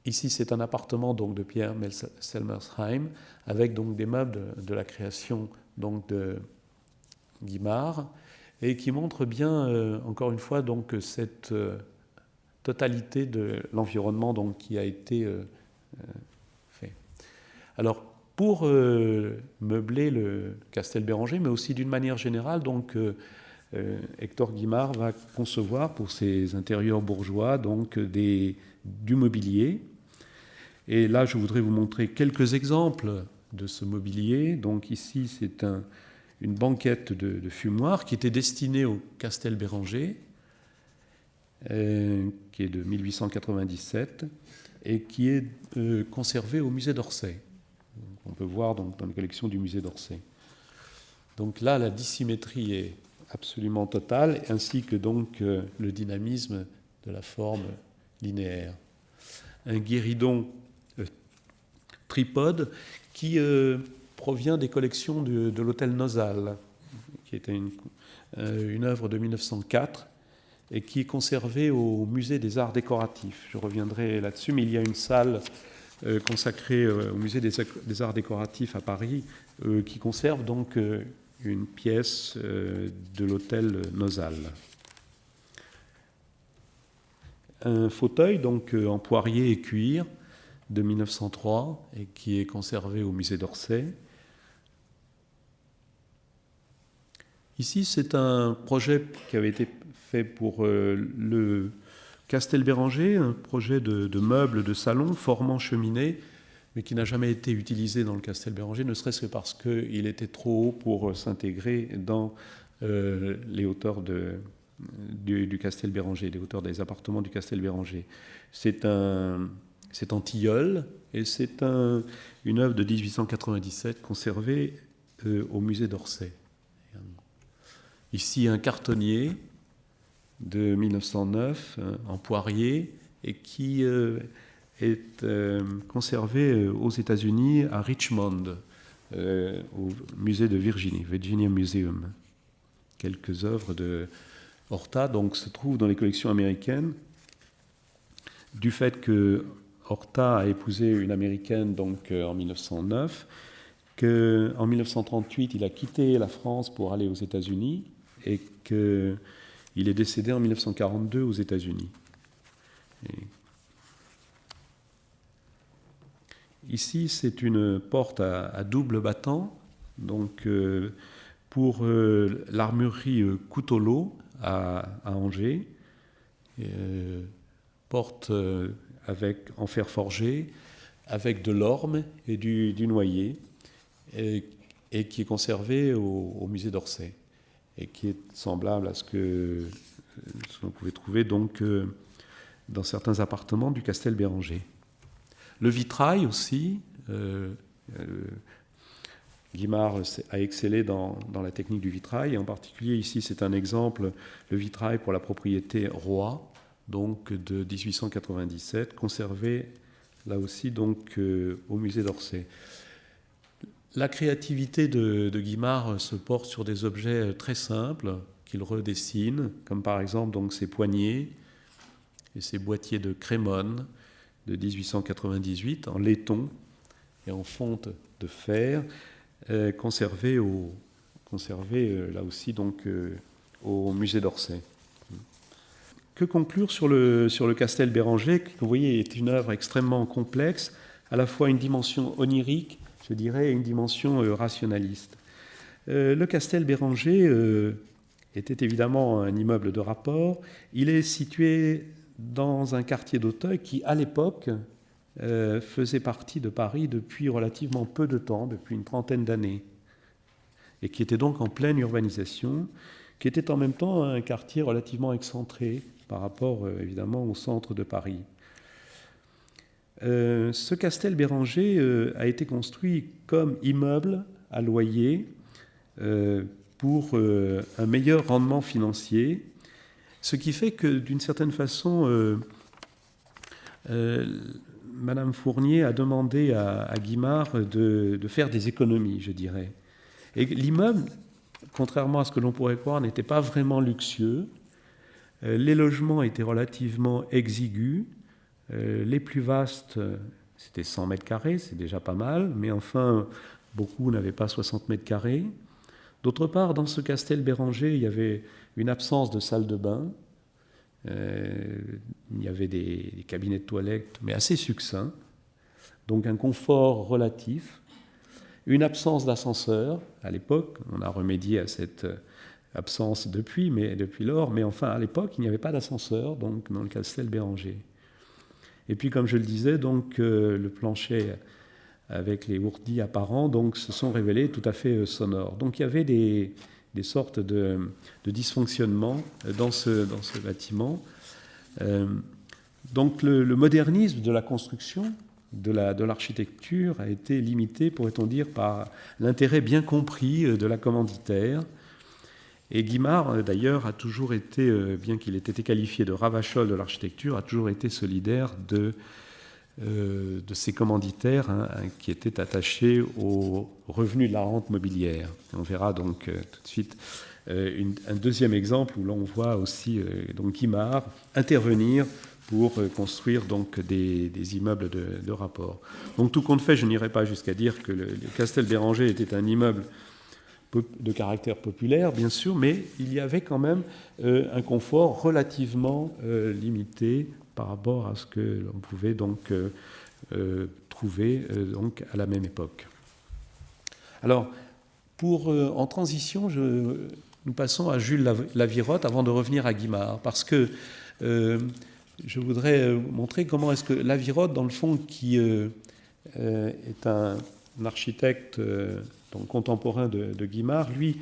Ici, c'est un appartement donc, de Pierre Selmersheim, avec donc, des meubles de la création donc, de Guimard, et qui montre bien, encore une fois, donc, cette totalité de l'environnement donc, qui a été fait. Alors, pour meubler le Castel Béranger, mais aussi d'une manière générale, donc, Hector Guimard va concevoir pour ses intérieurs bourgeois donc, du mobilier. Et là, je voudrais vous montrer quelques exemples de ce mobilier. Donc ici, c'est une banquette de fumoir qui était destinée au Castel Béranger, qui est de 1897 et qui est conservée au musée d'Orsay. On peut voir donc, dans la collection du musée d'Orsay. Donc là, la dissymétrie est absolument totale, ainsi que donc le dynamisme de la forme linéaire. Un guéridon tripode qui provient des collections de l'hôtel Nozal, qui était une œuvre de 1904 et qui est conservée au musée des arts décoratifs. Je reviendrai là-dessus, mais il y a une salle consacrée au musée des arts décoratifs à Paris qui conserve donc une pièce de l'hôtel Nozal. Un fauteuil donc en poirier et cuir de 1903 et qui est conservé au musée d'Orsay. Ici, c'est un projet qui avait été fait pour le Castel Béranger, un projet de meubles de salon formant cheminée, mais qui n'a jamais été utilisé dans le Castel Béranger, ne serait-ce que parce qu'il était trop haut pour s'intégrer dans les hauteurs du Castel Béranger, les hauteurs des appartements du Castel Béranger. C'est en tilleul et c'est une œuvre de 1897 conservée au musée d'Orsay. Ici, un cartonnier de 1909 en poirier et qui est conservé aux États-Unis à Richmond, au musée de Virginia Museum. Quelques œuvres de Horta donc, se trouvent dans les collections américaines. Du fait que Horta a épousé une Américaine donc, en 1909, qu'en 1938, il a quitté la France pour aller aux États-Unis et qu'il est décédé en 1942 aux États-Unis. Ici, c'est une porte à double battant, donc pour l'armurerie Couteau à Angers, porte en fer forgé, avec de l'orme et du noyer, et qui est conservé au musée d'Orsay, et qui est semblable à ce que l'on pouvait trouver donc dans certains appartements du Castel Béranger. Le vitrail aussi, Guimard a excellé dans la technique du vitrail, et en particulier ici c'est un exemple, le vitrail pour la propriété Roy, donc de 1897, conservé là aussi donc au musée d'Orsay. La créativité de Guimard se porte sur des objets très simples qu'il redessine, comme par exemple donc ces poignées et ces boîtiers de Crémone de 1898 en laiton et en fonte de fer, conservés là aussi donc au musée d'Orsay. Que conclure sur le Castel Béranger, qui vous voyez est une œuvre extrêmement complexe, à la fois une dimension onirique, je dirais, et une dimension rationaliste. Le Castel Béranger était évidemment un immeuble de rapport. Il est situé dans un quartier d'Auteuil qui, à l'époque, faisait partie de Paris depuis relativement peu de temps, depuis une trentaine d'années, et qui était donc en pleine urbanisation, qui était en même temps un quartier relativement excentré par rapport, évidemment, au centre de Paris. Ce Castel Béranger a été construit comme immeuble à loyer pour un meilleur rendement financier, ce qui fait que, d'une certaine façon, Madame Fournier a demandé à Guimard de faire des économies, je dirais. Et l'immeuble, contrairement à ce que l'on pourrait croire, n'était pas vraiment luxueux. Les logements étaient relativement exigus. Les plus vastes, c'était 100 mètres carrés, c'est déjà pas mal, mais enfin, beaucoup n'avaient pas 60 mètres carrés. D'autre part, dans ce Castel Béranger, il y avait une absence de salle de bain. Il y avait des cabinets de toilette, mais assez succincts, donc un confort relatif. Une absence d'ascenseur, à l'époque, on a remédié à cette absence depuis lors, mais enfin, à l'époque, il n'y avait pas d'ascenseur donc, dans le Castel Béranger. Et puis, comme je le disais, donc, le plancher avec les ourdis apparents donc, se sont révélés tout à fait sonores. Donc il y avait des sortes de dysfonctionnements dans ce bâtiment. Donc le modernisme de la construction, de l'architecture a été limité, pourrait-on dire, par l'intérêt bien compris de la commanditaire. Et Guimard, d'ailleurs, a toujours été, bien qu'il ait été qualifié de ravachol de l'architecture, a toujours été solidaire de ces commanditaires qui étaient attachés aux revenus de la rente mobilière. On verra donc tout de suite un deuxième exemple où l'on voit aussi donc Guimard intervenir pour construire donc des immeubles de rapport. Donc tout compte fait, je n'irai pas jusqu'à dire que le Castel Béranger était un immeuble de caractère populaire, bien sûr, mais il y avait quand même un confort relativement limité par rapport à ce que l'on pouvait donc trouver donc à la même époque. Alors, en transition, nous passons à Jules Lavirotte avant de revenir à Guimard, parce que je voudrais montrer comment est-ce que Lavirotte, dans le fond, qui est un architecte donc contemporain de Guimard, lui,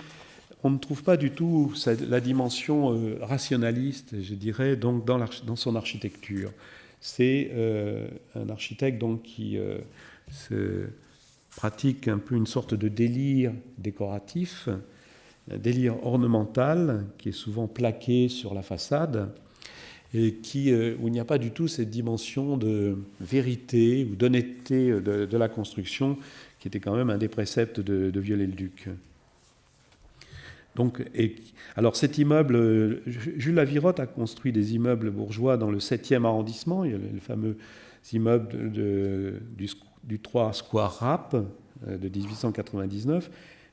on ne trouve pas du tout la dimension rationaliste, je dirais, donc dans son architecture. C'est un architecte donc, qui se pratique un peu une sorte de délire décoratif, un délire ornemental qui est souvent plaqué sur la façade et où il n'y a pas du tout cette dimension de vérité ou d'honnêteté de la construction qui était quand même un des préceptes de Viollet-le-Duc. Donc, alors cet immeuble, Jules Lavirotte a construit des immeubles bourgeois dans le 7e arrondissement. Il y a le fameux immeuble du 3 Square Rapp de 1899.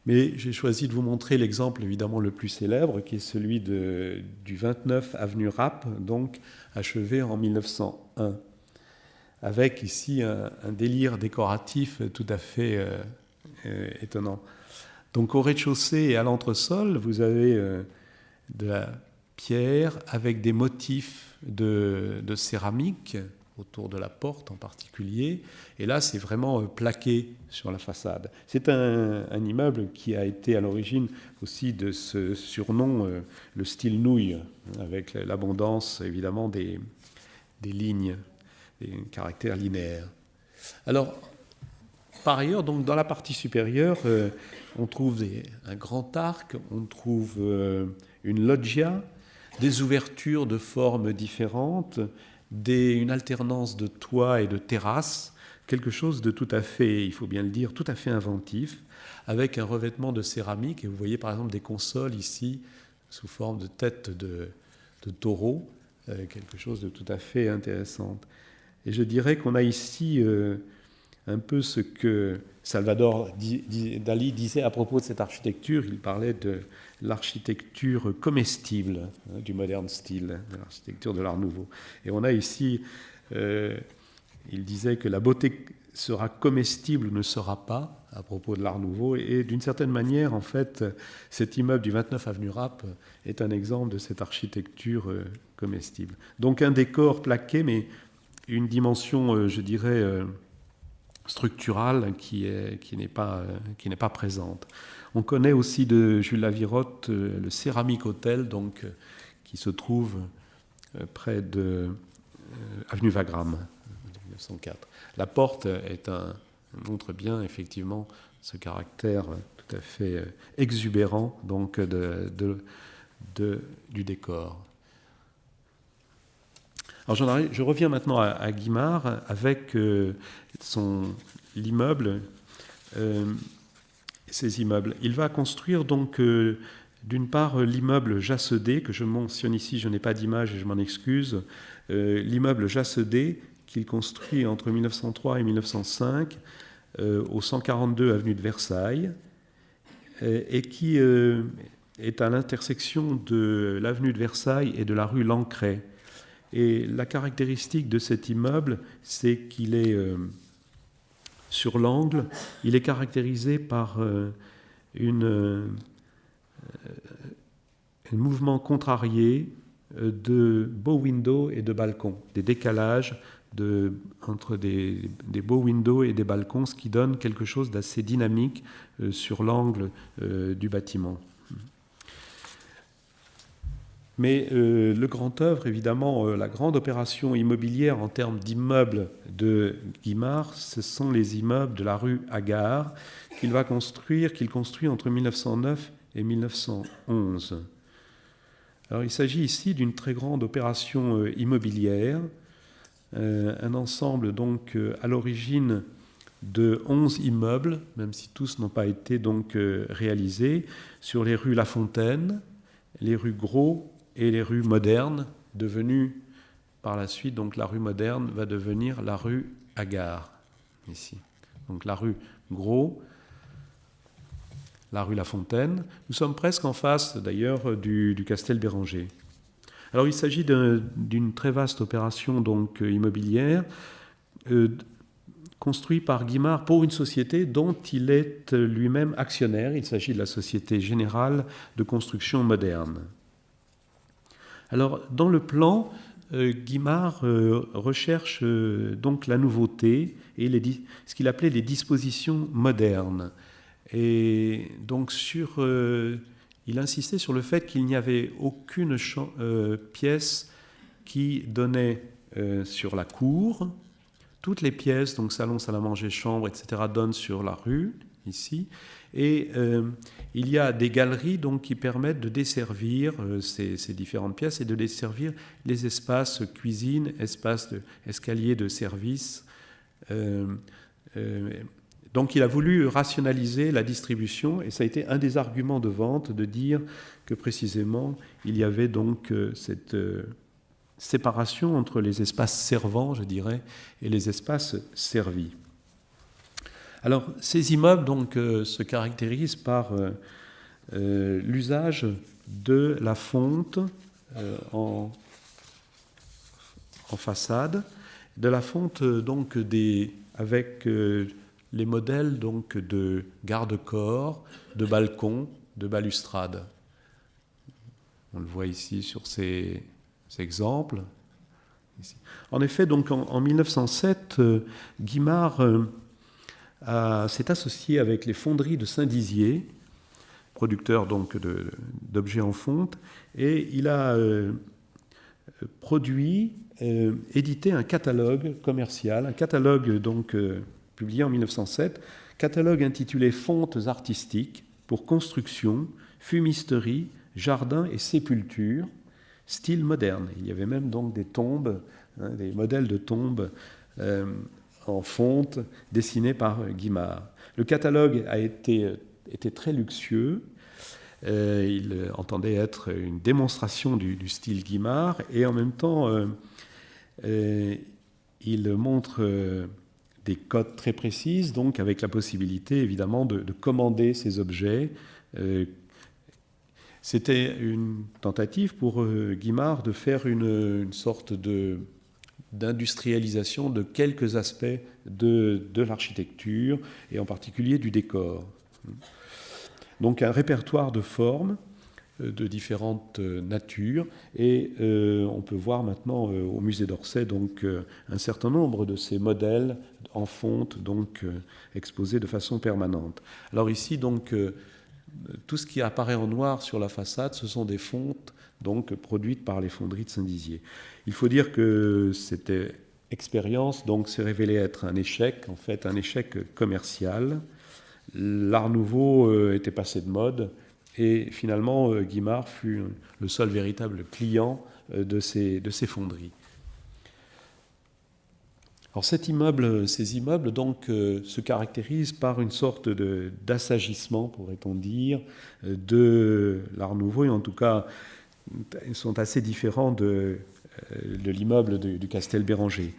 Mais j'ai choisi de vous montrer l'exemple évidemment le plus célèbre, qui est celui du 29 avenue Rapp, donc achevé en 1901. Avec ici un délire décoratif tout à fait étonnant. Donc au rez-de-chaussée et à l'entresol, vous avez de la pierre avec des motifs de céramique autour de la porte en particulier. Et là, c'est vraiment plaqué sur la façade. C'est un immeuble qui a été à l'origine aussi de ce surnom, le style nouille, avec l'abondance évidemment des des lignes, des caractères linéaires. Alors, par ailleurs, donc, dans la partie supérieure, on trouve un grand arc, on trouve une loggia, des ouvertures de formes différentes, une alternance de toits et de terrasses, quelque chose de tout à fait, il faut bien le dire, tout à fait inventif, avec un revêtement de céramique. Et vous voyez par exemple des consoles ici, sous forme de tête de taureau, quelque chose de tout à fait intéressant. Et je dirais qu'on a ici un peu ce que Salvador Dali disait à propos de cette architecture. Il parlait de l'architecture comestible du moderne style, de l'architecture de l'Art nouveau. Et on a ici, il disait que la beauté sera comestible ou ne sera pas, à propos de l'Art nouveau. Et d'une certaine manière, en fait, cet immeuble du 29 avenue Rapp est un exemple de cette architecture comestible. Donc un décor plaqué, mais une dimension, je dirais, structurale qui n'est pas présente. On connaît aussi de Jules Lavirotte le Céramique Hôtel, donc, qui se trouve près de avenue Wagram, 1904. La porte montre bien effectivement ce caractère tout à fait exubérant donc, du décor. Alors je reviens maintenant à Guimard avec l'immeuble, ses immeubles. Il va construire donc d'une part l'immeuble Jassedé, que je mentionne ici, je n'ai pas d'image et je m'en excuse, l'immeuble Jassedé qu'il construit entre 1903 et 1905 au 142 avenue de Versailles et qui est à l'intersection de l'avenue de Versailles et de la rue Lancret. Et la caractéristique de cet immeuble, c'est qu'il est sur l'angle, il est caractérisé par un mouvement contrarié de bow windows et de balcons, des décalages entre des bow windows et des balcons, ce qui donne quelque chose d'assez dynamique sur l'angle du bâtiment. Mais le grand œuvre, évidemment, la grande opération immobilière en termes d'immeubles de Guimard, ce sont les immeubles de la rue Agar qu'il construit entre 1909 et 1911. Alors, il s'agit ici d'une très grande opération immobilière, un ensemble donc à l'origine de 11 immeubles, même si tous n'ont pas été donc réalisés, sur les rues La Fontaine, les rues Gros et les rues Modernes, devenues par la suite, donc la rue Moderne va devenir la rue Agar, ici. Donc la rue Gros, la rue La Fontaine. Nous sommes presque en face, d'ailleurs, du Castel Béranger. Alors il s'agit d'une très vaste opération donc, immobilière, construite par Guimard pour une société dont il est lui-même actionnaire. Il s'agit de la Société Générale de Construction Moderne. Alors, dans le plan, Guimard recherche donc la nouveauté et ce qu'il appelait les dispositions modernes. Et donc, il insistait sur le fait qu'il n'y avait aucune pièce qui donnait sur la cour. Toutes les pièces, donc salon, salle à manger, chambre, etc., donnent sur la rue, ici. Et il y a des galeries donc, qui permettent de desservir ces différentes pièces et de desservir les espaces cuisine, espaces escalier de service. Donc il a voulu rationaliser la distribution et ça a été un des arguments de vente de dire que précisément il y avait donc cette séparation entre les espaces servants, je dirais, et les espaces servis. Alors, ces immeubles donc, se caractérisent par l'usage de la fonte en façade, de la fonte donc, avec les modèles donc, de garde-corps, de balcons, de balustrades. On le voit ici sur ces exemples. Ici. En effet, donc, en 1907, Guimard s'est associé avec les fonderies de Saint-Dizier, producteur donc d'objets en fonte, et il a édité un catalogue commercial, un catalogue donc publié en 1907, catalogue intitulé Fontes artistiques pour construction, fumisterie, jardin et sépulture, style moderne. Il y avait même donc des tombes, des modèles de tombes en fonte dessinés par Guimard. Le catalogue était très luxueux. Il entendait être une démonstration du style Guimard et en même temps il montre des codes très précises, donc avec la possibilité évidemment de commander ces objets. C'était une tentative pour Guimard de faire une sorte d'industrialisation de quelques aspects de l'architecture et en particulier du décor. Donc un répertoire de formes de différentes natures et on peut voir maintenant au musée d'Orsay donc un certain nombre de ces modèles en fonte donc exposés de façon permanente. Alors ici donc tout ce qui apparaît en noir sur la façade, ce sont des fontes donc produites par les fonderies de Saint-Dizier. Il faut dire que cette expérience donc s'est révélée être un échec, en fait un échec commercial. L'Art nouveau était passé de mode et finalement Guimard fut le seul véritable client de ces fonderies. Alors ces immeubles donc se caractérisent par une sorte d'assagissement, pourrait-on dire, de l'Art nouveau et en tout cas ils sont assez différents de l'immeuble du Castel Béranger.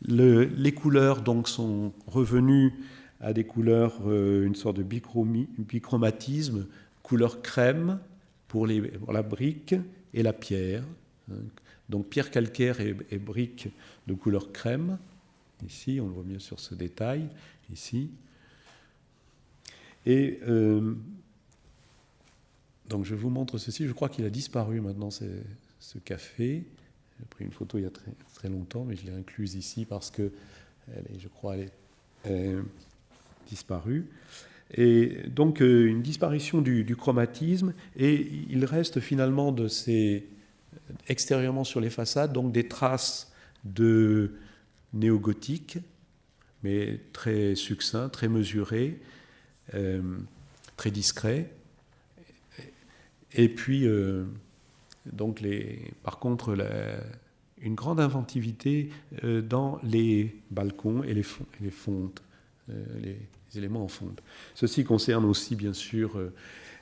Les couleurs donc sont revenues à des couleurs, une sorte de bichromatisme, couleur crème pour la brique et la pierre. Donc pierre calcaire et brique de couleur crème. Ici, on le voit mieux sur ce détail, ici. Et donc je vous montre ceci, je crois qu'il a disparu maintenant, ce café. J'ai pris une photo il y a très, très longtemps, mais je l'ai incluse ici parce que je crois elle est disparue. Et donc une disparition du chromatisme, et il reste finalement extérieurement sur les façades donc des traces de néo-gothique, mais très succinct, très mesuré, très discret. Et puis, donc par contre, une grande inventivité dans les balcons et les fontes, les éléments en fonte. Ceci concerne aussi, bien sûr,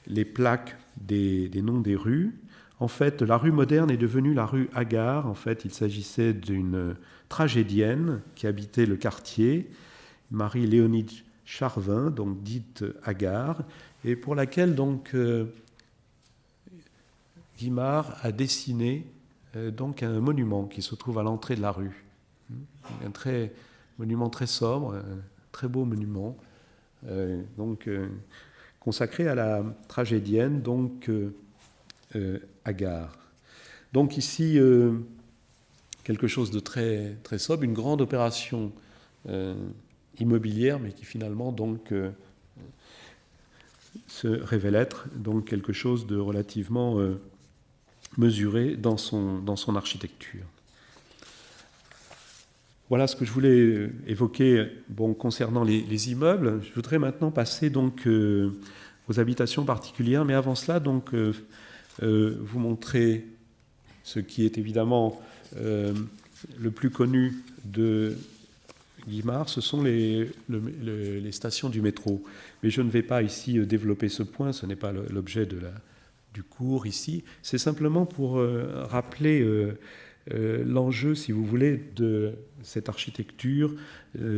les plaques des noms des rues. En fait, la rue moderne est devenue la rue Agar. En fait, il s'agissait d'une tragédienne qui habitait le quartier, Marie-Léonie Charvin, donc dite Agar, et pour laquelle donc Guimard a dessiné donc un monument qui se trouve à l'entrée de la rue. Un monument très sobre, un très beau monument, donc consacré à la tragédienne, donc Agar. Donc ici, quelque chose de très, très sobre, une grande opération immobilière, mais qui finalement donc se révèle être donc quelque chose de relativement mesuré dans son architecture. Voilà ce que je voulais évoquer concernant les immeubles. Je voudrais maintenant passer donc aux habitations particulières, mais avant cela donc vous montrer ce qui est évidemment le plus connu de Guimard, ce sont les stations du métro. Mais je ne vais pas ici développer ce point, ce n'est pas l'objet du cours ici. C'est simplement pour rappeler l'enjeu, si vous voulez, de cette architecture,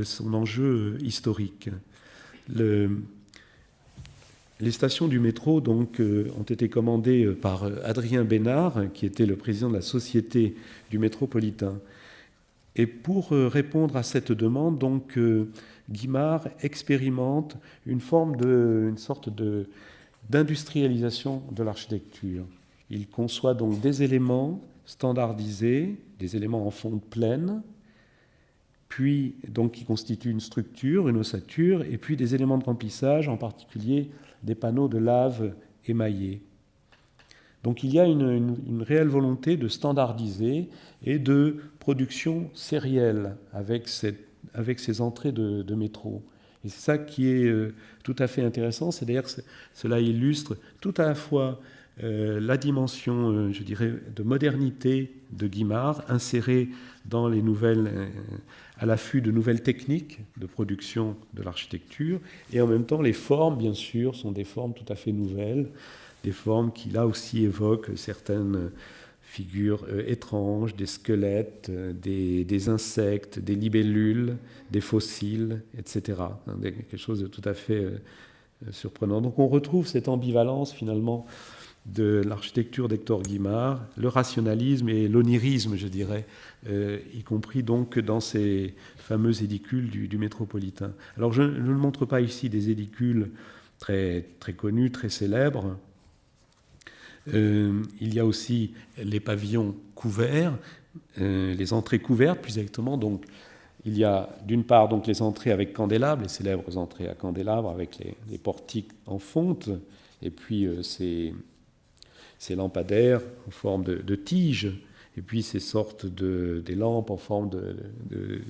son enjeu historique. Les stations du métro donc, ont été commandées par Adrien Bénard, qui était le président de la Société du métropolitain. Et pour répondre à cette demande, donc, Guimard expérimente une sorte d'industrialisation de l'architecture. Il conçoit donc des éléments standardisés, des éléments en fonte pleine, puis donc qui constituent une structure, une ossature, et puis des éléments de remplissage, en particulier des panneaux de lave émaillés. Donc il y a une réelle volonté de standardiser et de production sérielle avec ces entrées de métro. Et c'est ça qui est tout à fait intéressant. C'est d'ailleurs cela illustre tout à la fois la dimension, je dirais, de modernité de Guimard, insérée dans les nouvelles, à l'affût de nouvelles techniques de production de l'architecture, et en même temps les formes, bien sûr, sont des formes tout à fait nouvelles, des formes qui là aussi évoquent certaines figures étranges, des squelettes, des insectes, des libellules, des fossiles, etc. Quelque chose de tout à fait surprenant. Donc on retrouve cette ambivalence finalement de l'architecture d'Hector Guimard, le rationalisme et l'onirisme, je dirais, y compris donc dans ces fameux édicules du métropolitain. Alors je ne montre pas ici des édicules très, très connus, très célèbres. Il y a aussi les pavillons couverts, les entrées couvertes plus exactement. Donc, il y a d'une part donc les entrées avec candélabres, les célèbres entrées à candélabres avec les portiques en fonte, et puis ces lampadaires en forme de tige, et puis ces sortes des lampes en forme de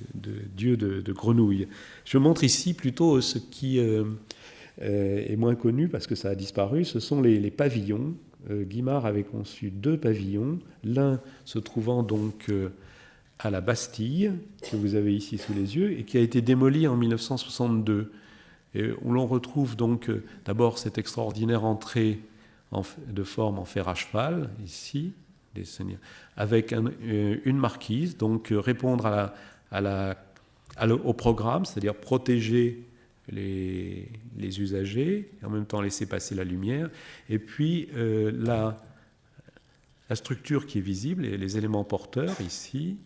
dieux de grenouilles. Je montre ici plutôt ce qui est moins connu parce que ça a disparu, ce sont les pavillons. Guimard avait conçu 2 pavillons, l'un se trouvant donc à la Bastille, que vous avez ici sous les yeux, et qui a été démoli en 1962, et où l'on retrouve donc d'abord cette extraordinaire entrée de forme en fer à cheval, ici, avec une marquise, donc répondre au programme, c'est-à-dire protéger les usagers, et en même temps laisser passer la lumière, et puis la structure qui est visible, et les éléments porteurs, ici,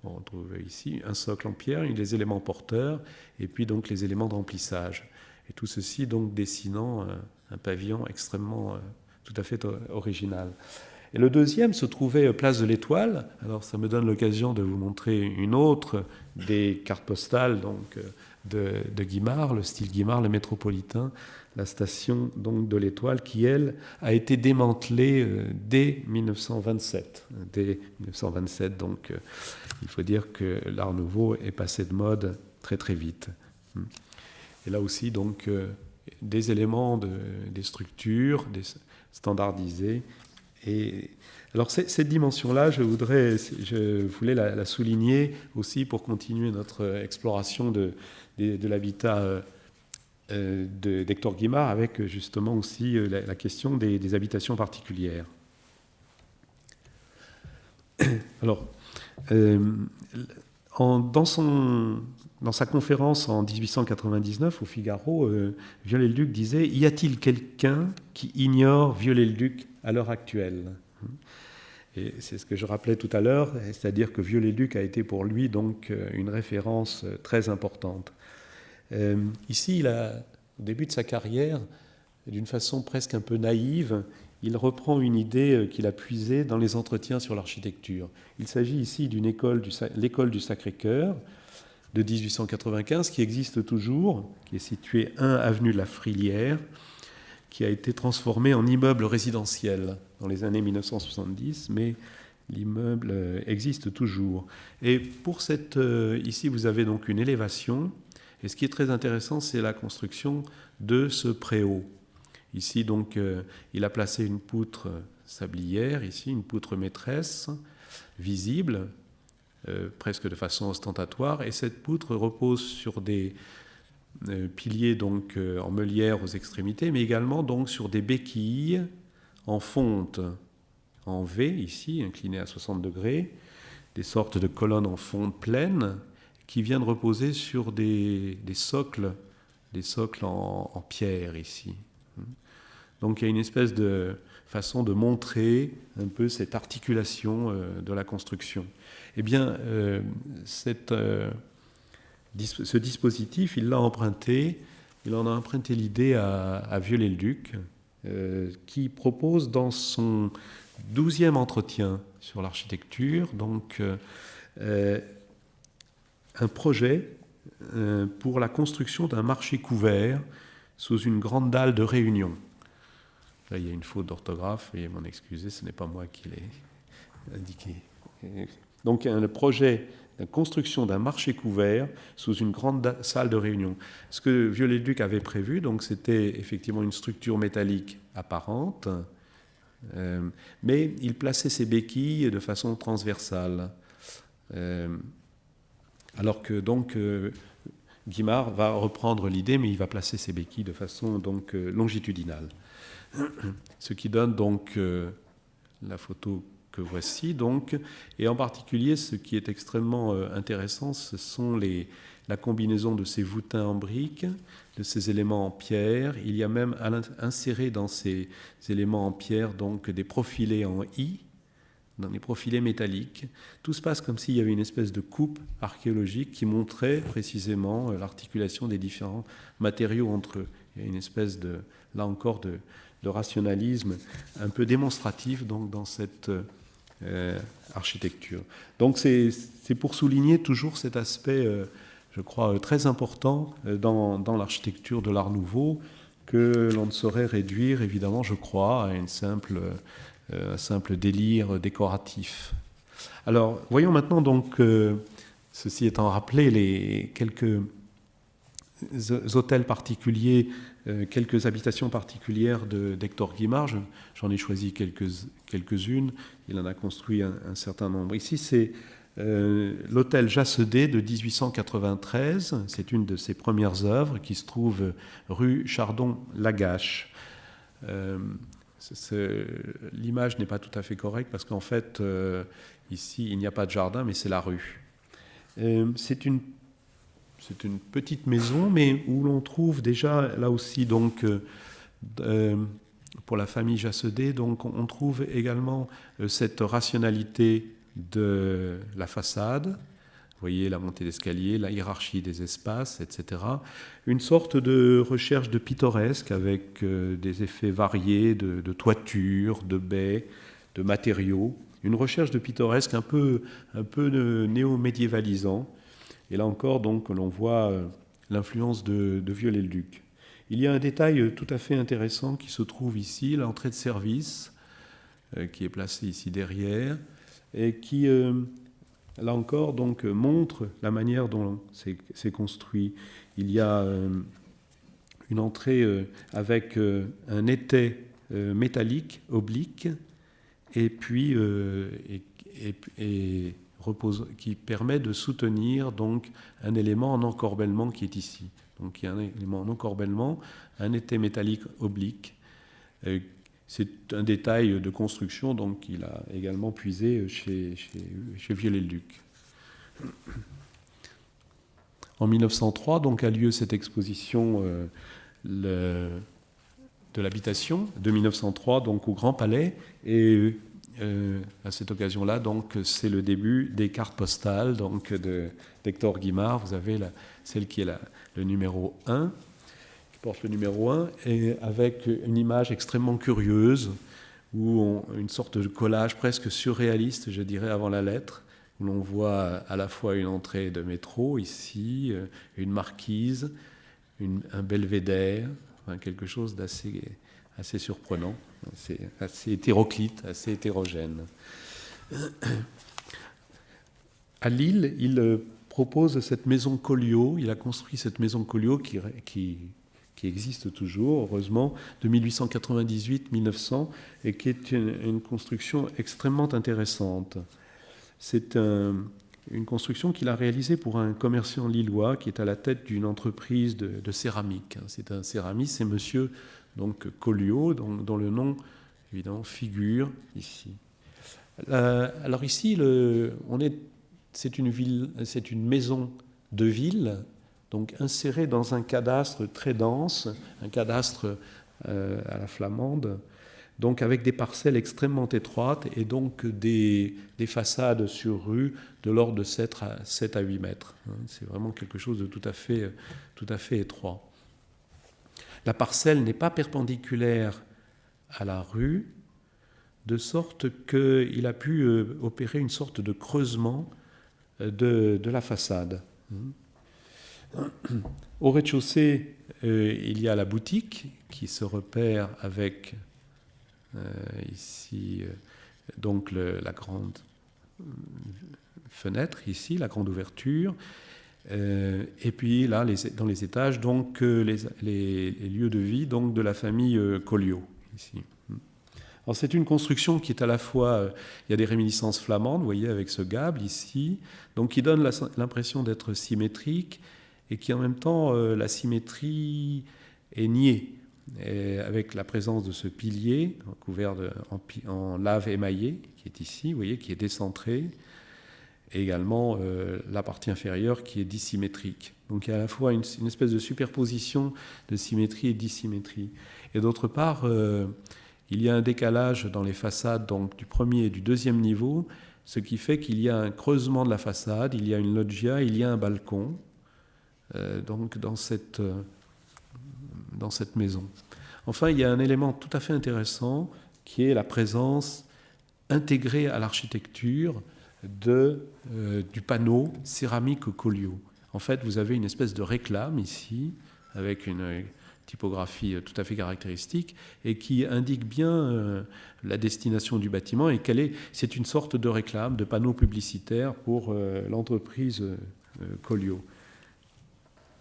on retrouve ici un socle en pierre, les éléments porteurs, et puis donc les éléments de remplissage. Et tout ceci donc dessinant un pavillon extrêmement, tout à fait original. Et le deuxième se trouvait place de l'Étoile. Alors ça me donne l'occasion de vous montrer une autre des cartes postales donc, de Guimard, le style Guimard, le métropolitain, la station donc, de l'Étoile qui, elle, a été démantelée dès 1927. Dès 1927, donc il faut dire que l'Art Nouveau est passé de mode très très vite. Et là aussi, donc, des éléments, des structures standardisées. Et alors cette dimension-là, je voulais la souligner aussi pour continuer notre exploration de l'habitat d'Hector Guimard avec justement aussi la question des habitations particulières. Alors, dans sa conférence en 1899 au Figaro, Viollet-le-Duc disait « Y a-t-il quelqu'un qui ignore Viollet-le-Duc à l'heure actuelle ?» Et c'est ce que je rappelais tout à l'heure, c'est-à-dire que Viollet-le-Duc a été pour lui donc une référence très importante. Ici, au début de sa carrière, d'une façon presque un peu naïve, il reprend une idée qu'il a puisée dans les entretiens sur l'architecture. Il s'agit ici d'une l'école du Sacré-Cœur de 1895 qui existe toujours, qui est située 1 avenue de la Frillière, qui a été transformée en immeuble résidentiel dans les années 1970, mais l'immeuble existe toujours. Et pour ici, vous avez donc une élévation, et ce qui est très intéressant, c'est la construction de ce préau. Ici, donc, il a placé une poutre sablière, ici, une poutre maîtresse, visible, presque de façon ostentatoire, et cette poutre repose sur des piliers donc, en meulière aux extrémités, mais également donc, sur des béquilles en fonte, en V, ici, inclinées à 60 degrés, des sortes de colonnes en fonte pleine, qui viennent reposer sur des socles en pierre, ici. Donc il y a une espèce de façon de montrer un peu cette articulation de la construction. Eh bien, ce dispositif, il en a emprunté l'idée à Viollet-le-Duc, qui propose dans son 12e entretien sur l'architecture, donc un projet pour la construction d'un marché couvert sous une grande dalle de réunion. Là, il y a une faute d'orthographe, et m'en excuser, ce n'est pas moi qui l'ai indiqué. Donc, le projet de construction d'un marché couvert sous une grande salle de réunion. Ce que Viollet-le-Duc avait prévu, donc, c'était effectivement une structure métallique apparente, mais il plaçait ses béquilles de façon transversale. Alors que donc Guimard va reprendre l'idée, mais il va placer ses béquilles de façon donc longitudinale. Ce qui donne donc la photo que voici, donc, et en particulier ce qui est extrêmement intéressant, ce sont la combinaison de ces voûtins en briques, de ces éléments en pierre. Il y a même inséré dans ces éléments en pierre donc des profilés en I, dans des profilés métalliques. Tout se passe comme s'il y avait une espèce de coupe archéologique qui montrait précisément l'articulation des différents matériaux entre eux. Il y a une espèce de, là encore, de rationalisme un peu démonstratif donc, dans cette architecture. Donc c'est pour souligner toujours cet aspect, je crois, très important dans l'architecture de l'Art Nouveau, que l'on ne saurait réduire, évidemment, je crois, à un simple délire décoratif. Alors, voyons maintenant donc, ceci étant rappelé, les quelques hôtels particuliers, quelques habitations particulières d'Hector Guimard. J'en ai choisi quelques-unes. Il en a construit un certain nombre. Ici, c'est l'hôtel Jassedé de 1893. C'est une de ses premières œuvres qui se trouve rue Chardon-Lagache. L'image n'est pas tout à fait correcte parce qu'en fait, ici, il n'y a pas de jardin, mais c'est la rue. C'est une petite maison, mais où l'on trouve déjà, là aussi, donc, pour la famille Jassedé, donc, on trouve également cette rationalité de la façade. Vous voyez la montée d'escalier, la hiérarchie des espaces, etc. Une sorte de recherche de pittoresque avec des effets variés de toiture, de baies, de matériaux. Une recherche de pittoresque un peu néo-médiévalisant. Et là encore, donc, l'on voit l'influence de Viollet-le-Duc. Il y a un détail tout à fait intéressant qui se trouve ici, l'entrée de service, qui est placée ici derrière, et qui, là encore, donc, montre la manière dont c'est construit. Il y a une entrée avec un étai métallique, oblique, et puis qui permet de soutenir donc un élément en encorbellement qui est ici. Donc il y a un élément en encorbellement, un étai métallique oblique. C'est un détail de construction donc qu'il a également puisé chez Viollet-le-Duc. En 1903 donc a lieu cette exposition de l'habitation de 1903 donc au Grand Palais et à cette occasion-là, donc, c'est le début des cartes postales donc, d'Hector Guimard. Vous avez celle qui est le numéro 1, qui porte le numéro 1, et avec une image extrêmement curieuse, où une sorte de collage presque surréaliste, je dirais, avant la lettre, où l'on voit à la fois une entrée de métro, ici, une marquise, un belvédère, enfin, quelque chose assez surprenant. C'est assez hétéroclite, assez hétérogène. À Lille, il propose cette maison Colliot. Il a construit cette maison Colliot qui existe toujours, heureusement, de 1898-1900, et qui est une construction extrêmement intéressante. C'est une construction qu'il a réalisée pour un commerçant lillois qui est à la tête d'une entreprise de céramique. C'est un céramiste, c'est monsieur donc Colliot, dont le nom, évidemment, figure ici. Alors ici, c'est une maison de ville, donc insérée dans un cadastre très dense, un cadastre à la flamande, donc avec des parcelles extrêmement étroites et donc des façades sur rue de l'ordre de 7 à 8 mètres. C'est vraiment quelque chose de tout à fait étroit. La parcelle n'est pas perpendiculaire à la rue, de sorte qu'il a pu opérer une sorte de creusement de la façade. Au rez-de-chaussée, il y a la boutique qui se repère avec ici, donc la grande fenêtre, ici, la grande ouverture. Et puis là, dans les étages, donc les lieux de vie donc, de la famille Colliot, ici. Alors c'est une construction qui est à la fois, il y a des réminiscences flamandes, vous voyez, avec ce gable ici, donc qui donne l'impression d'être symétrique et qui en même temps, la symétrie est niée, avec la présence de ce pilier couvert en lave émaillée, qui est ici, vous voyez, qui est décentré, et également la partie inférieure qui est dissymétrique. Donc il y a à la fois une espèce de superposition de symétrie et dissymétrie. Et d'autre part, il y a un décalage dans les façades donc, du premier et du deuxième niveau, ce qui fait qu'il y a un creusement de la façade, il y a une loggia, il y a un balcon donc dans cette maison. Enfin, il y a un élément tout à fait intéressant qui est la présence intégrée à l'architecture du panneau céramique Colliot. En fait, vous avez une espèce de réclame ici, avec une typographie tout à fait caractéristique, et qui indique bien la destination du bâtiment, et c'est une sorte de réclame, de panneau publicitaire pour l'entreprise Colliot.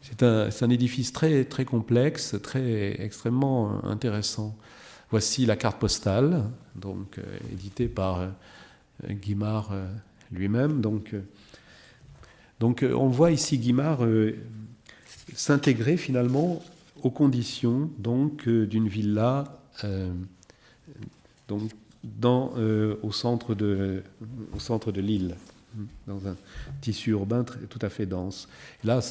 C'est un édifice très, très complexe, extrêmement intéressant. Voici la carte postale, donc éditée par Guimard lui-même. Donc on voit ici Guimard s'intégrer finalement aux conditions donc d'une villa donc au centre de l'île, dans un tissu urbain tout à fait dense. Et là,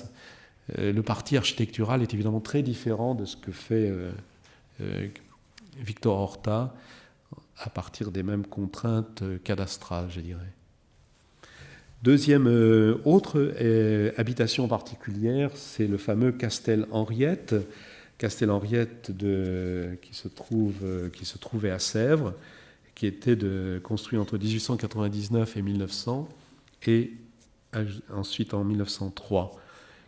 le parti architectural est évidemment très différent de ce que fait Victor Horta à partir des mêmes contraintes cadastrales, je dirais. Deuxième autre habitation particulière, c'est le fameux Castel Henriette. Castel Henriette qui se trouvait à Sèvres, qui était construit entre 1899 et 1900, et ensuite en 1903,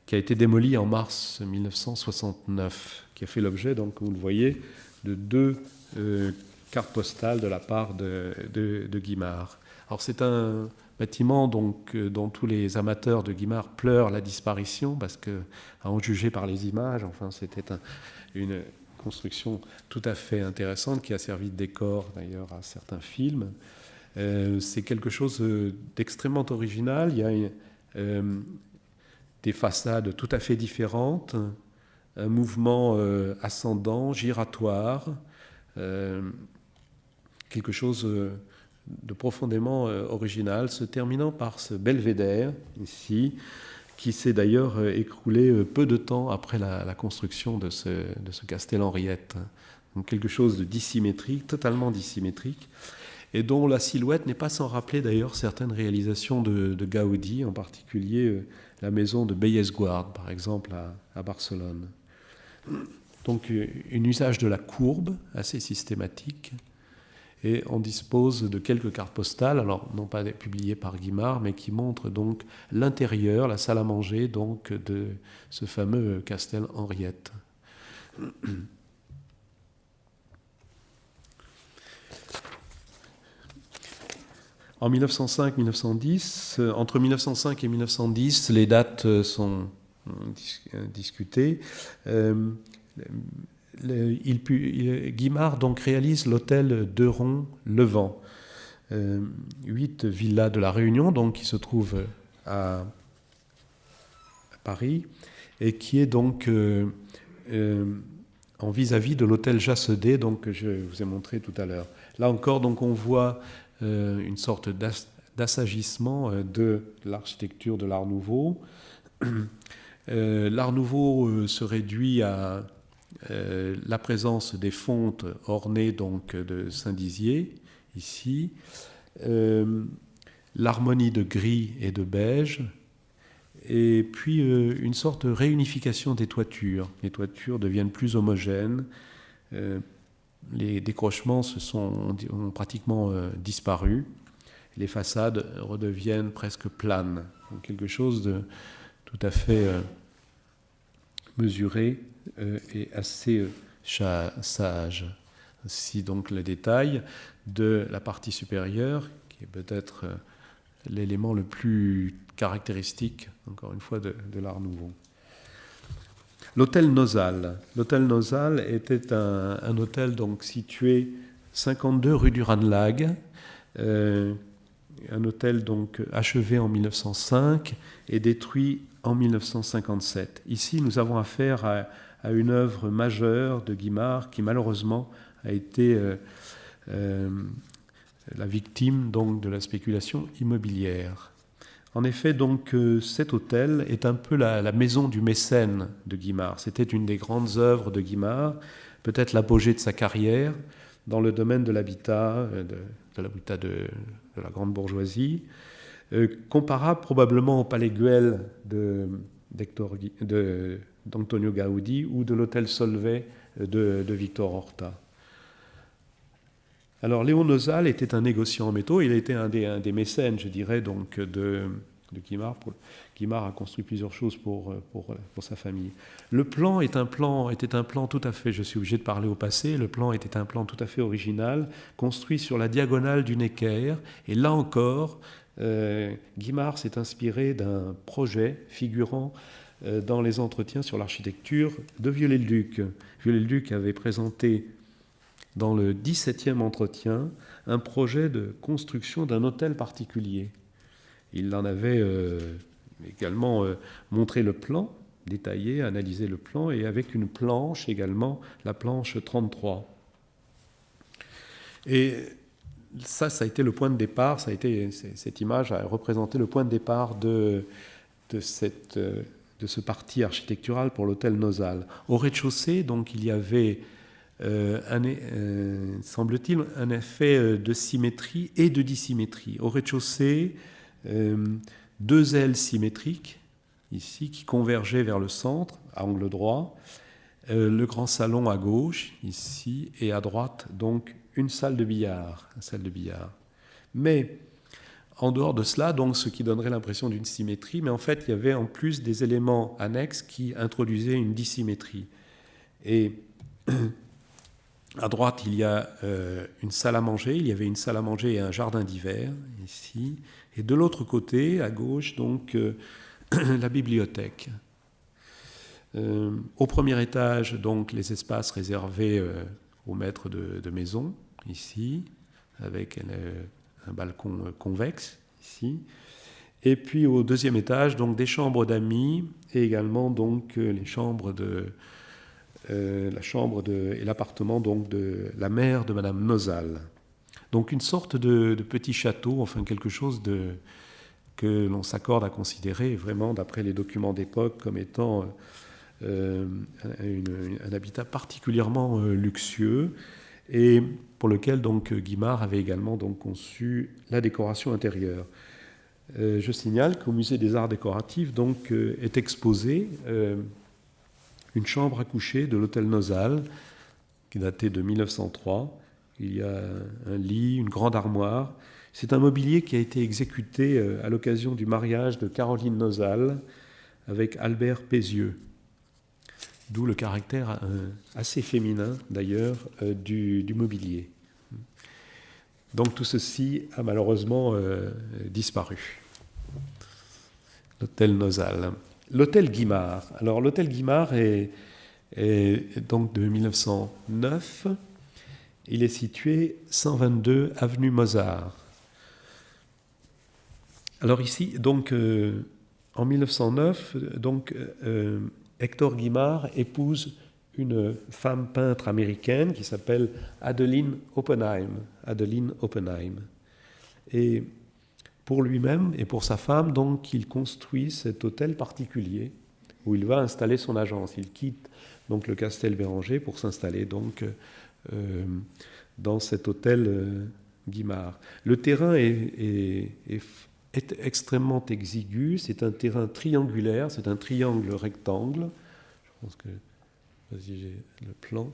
qui a été démoli en mars 1969, qui a fait l'objet, donc, vous le voyez, de 2 cartes postales de la part de Guimard. Alors c'est un bâtiment donc, dont tous les amateurs de Guimard pleurent la disparition, parce que, à en juger par les images, enfin, c'était une construction tout à fait intéressante qui a servi de décor d'ailleurs à certains films. C'est quelque chose d'extrêmement original. Il y a des façades tout à fait différentes, un mouvement ascendant, giratoire, quelque chose de profondément original, se terminant par ce belvédère ici, qui s'est d'ailleurs écroulé peu de temps après la construction de ce Castel Henriette. Donc quelque chose de dissymétrique, totalement dissymétrique, et dont la silhouette n'est pas sans rappeler d'ailleurs certaines réalisations de Gaudi, en particulier la maison de Bellesguard, par exemple, à Barcelone. Donc un usage de la courbe assez systématique, et on dispose de quelques cartes postales, alors non pas publiées par Guimard, mais qui montrent donc l'intérieur, la salle à manger donc de ce fameux Castel Henriette. En 1905-1910, entre 1905 et 1910, les dates sont discutées. Guimard donc réalise l'hôtel Deuron-Levant, 8 villas de la Réunion, donc qui se trouve à Paris, et qui est donc en vis-à-vis de l'hôtel Jassedé, donc que je vous ai montré tout à l'heure. Là encore, donc on voit une sorte d'assagissement de l'architecture de l'Art Nouveau. L'Art Nouveau se réduit à la présence des fontes ornées donc de Saint-Dizier, ici, l'harmonie de gris et de beige, et puis une sorte de réunification des toitures. Les toitures deviennent plus homogènes, les décrochements ont pratiquement disparu, les façades redeviennent presque planes. Donc quelque chose de tout à fait mesuré et assez sage. Ainsi donc le détail de la partie supérieure, qui est peut-être l'élément le plus caractéristique, encore une fois, de l'Art nouveau. L'hôtel Nosal. L'hôtel Nosal était un hôtel donc situé 52 rue du Ranelagh, un hôtel donc achevé en 1905 et détruit en 1957. Ici, nous avons affaire à une œuvre majeure de Guimard qui malheureusement a été la victime donc de la spéculation immobilière. En effet, donc, cet hôtel est un peu la maison du mécène de Guimard. C'était une des grandes œuvres de Guimard, peut-être l'apogée de sa carrière dans le domaine de l'habitat, de l'habitat de la grande bourgeoisie, comparable probablement au Palais Güell d'Antonio Gaudi ou de l'hôtel Solvay de Victor Horta. Alors Léon Nosal était un négociant en métaux, il était un des mécènes, je dirais, donc, de Guimard. Guimard a construit plusieurs choses pour sa famille. Le plan était un plan tout à fait, je suis obligé de parler au passé, le plan était un plan tout à fait original, construit sur la diagonale du Necker, et là encore, Guimard s'est inspiré d'un projet figurant dans les entretiens sur l'architecture de Viollet-le-Duc. Viollet-le-Duc avait présenté dans le 17e entretien, un projet de construction d'un hôtel particulier. Il en avait également montré le plan, détaillé, analysé le plan, et avec une planche également, la planche 33. Et ça a été le point de départ, cette image a représenté le point de départ de ce parti architectural pour l'hôtel Nosal. Au rez-de-chaussée, donc, il y avait semble-t-il, un effet de symétrie et de dissymétrie. Au rez-de-chaussée, deux ailes symétriques, ici, qui convergeaient vers le centre, à angle droit, le grand salon à gauche, ici, et à droite, donc, une salle de billard. Mais, en dehors de cela, donc, ce qui donnerait l'impression d'une symétrie, mais en fait, il y avait en plus des éléments annexes qui introduisaient une dissymétrie. Et à droite, il y a une salle à manger. Il y avait une salle à manger et un jardin d'hiver, ici. Et de l'autre côté, à gauche, donc, la bibliothèque. Au premier étage, donc, les espaces réservés aux maîtres de maison, ici, avec un balcon convexe, ici. Et puis au deuxième étage, donc, des chambres d'amis et également donc, les chambres et l'appartement donc, de la mère de Madame Nosal. Donc une sorte de petit château, enfin quelque chose que l'on s'accorde à considérer vraiment, d'après les documents d'époque, comme étant un habitat particulièrement luxueux et pour lequel donc, Guimard avait également donc, conçu la décoration intérieure. Je signale qu'au Musée des Arts Décoratifs donc, est exposée une chambre à coucher de l'hôtel Nosal, qui est datée de 1903. Il y a un lit, une grande armoire. C'est un mobilier qui a été exécuté à l'occasion du mariage de Caroline Nosal avec Albert Pézieux. D'où le caractère assez féminin, d'ailleurs, du mobilier. Donc tout ceci a malheureusement disparu. L'hôtel Nosal. L'hôtel Guimard. Alors l'hôtel Guimard est donc de 1909. Il est situé 122 avenue Mozart. Alors ici, donc en 1909, donc Hector Guimard épouse une femme peintre américaine qui s'appelle Adeline Oppenheim. Et pour lui-même et pour sa femme, donc, il construit cet hôtel particulier où il va installer son agence. Il quitte donc le Castel Béranger pour s'installer donc dans cet hôtel Guimard. Le terrain est extrêmement exigu. C'est un terrain triangulaire. C'est un triangle rectangle. Je pense que j'ai le plan.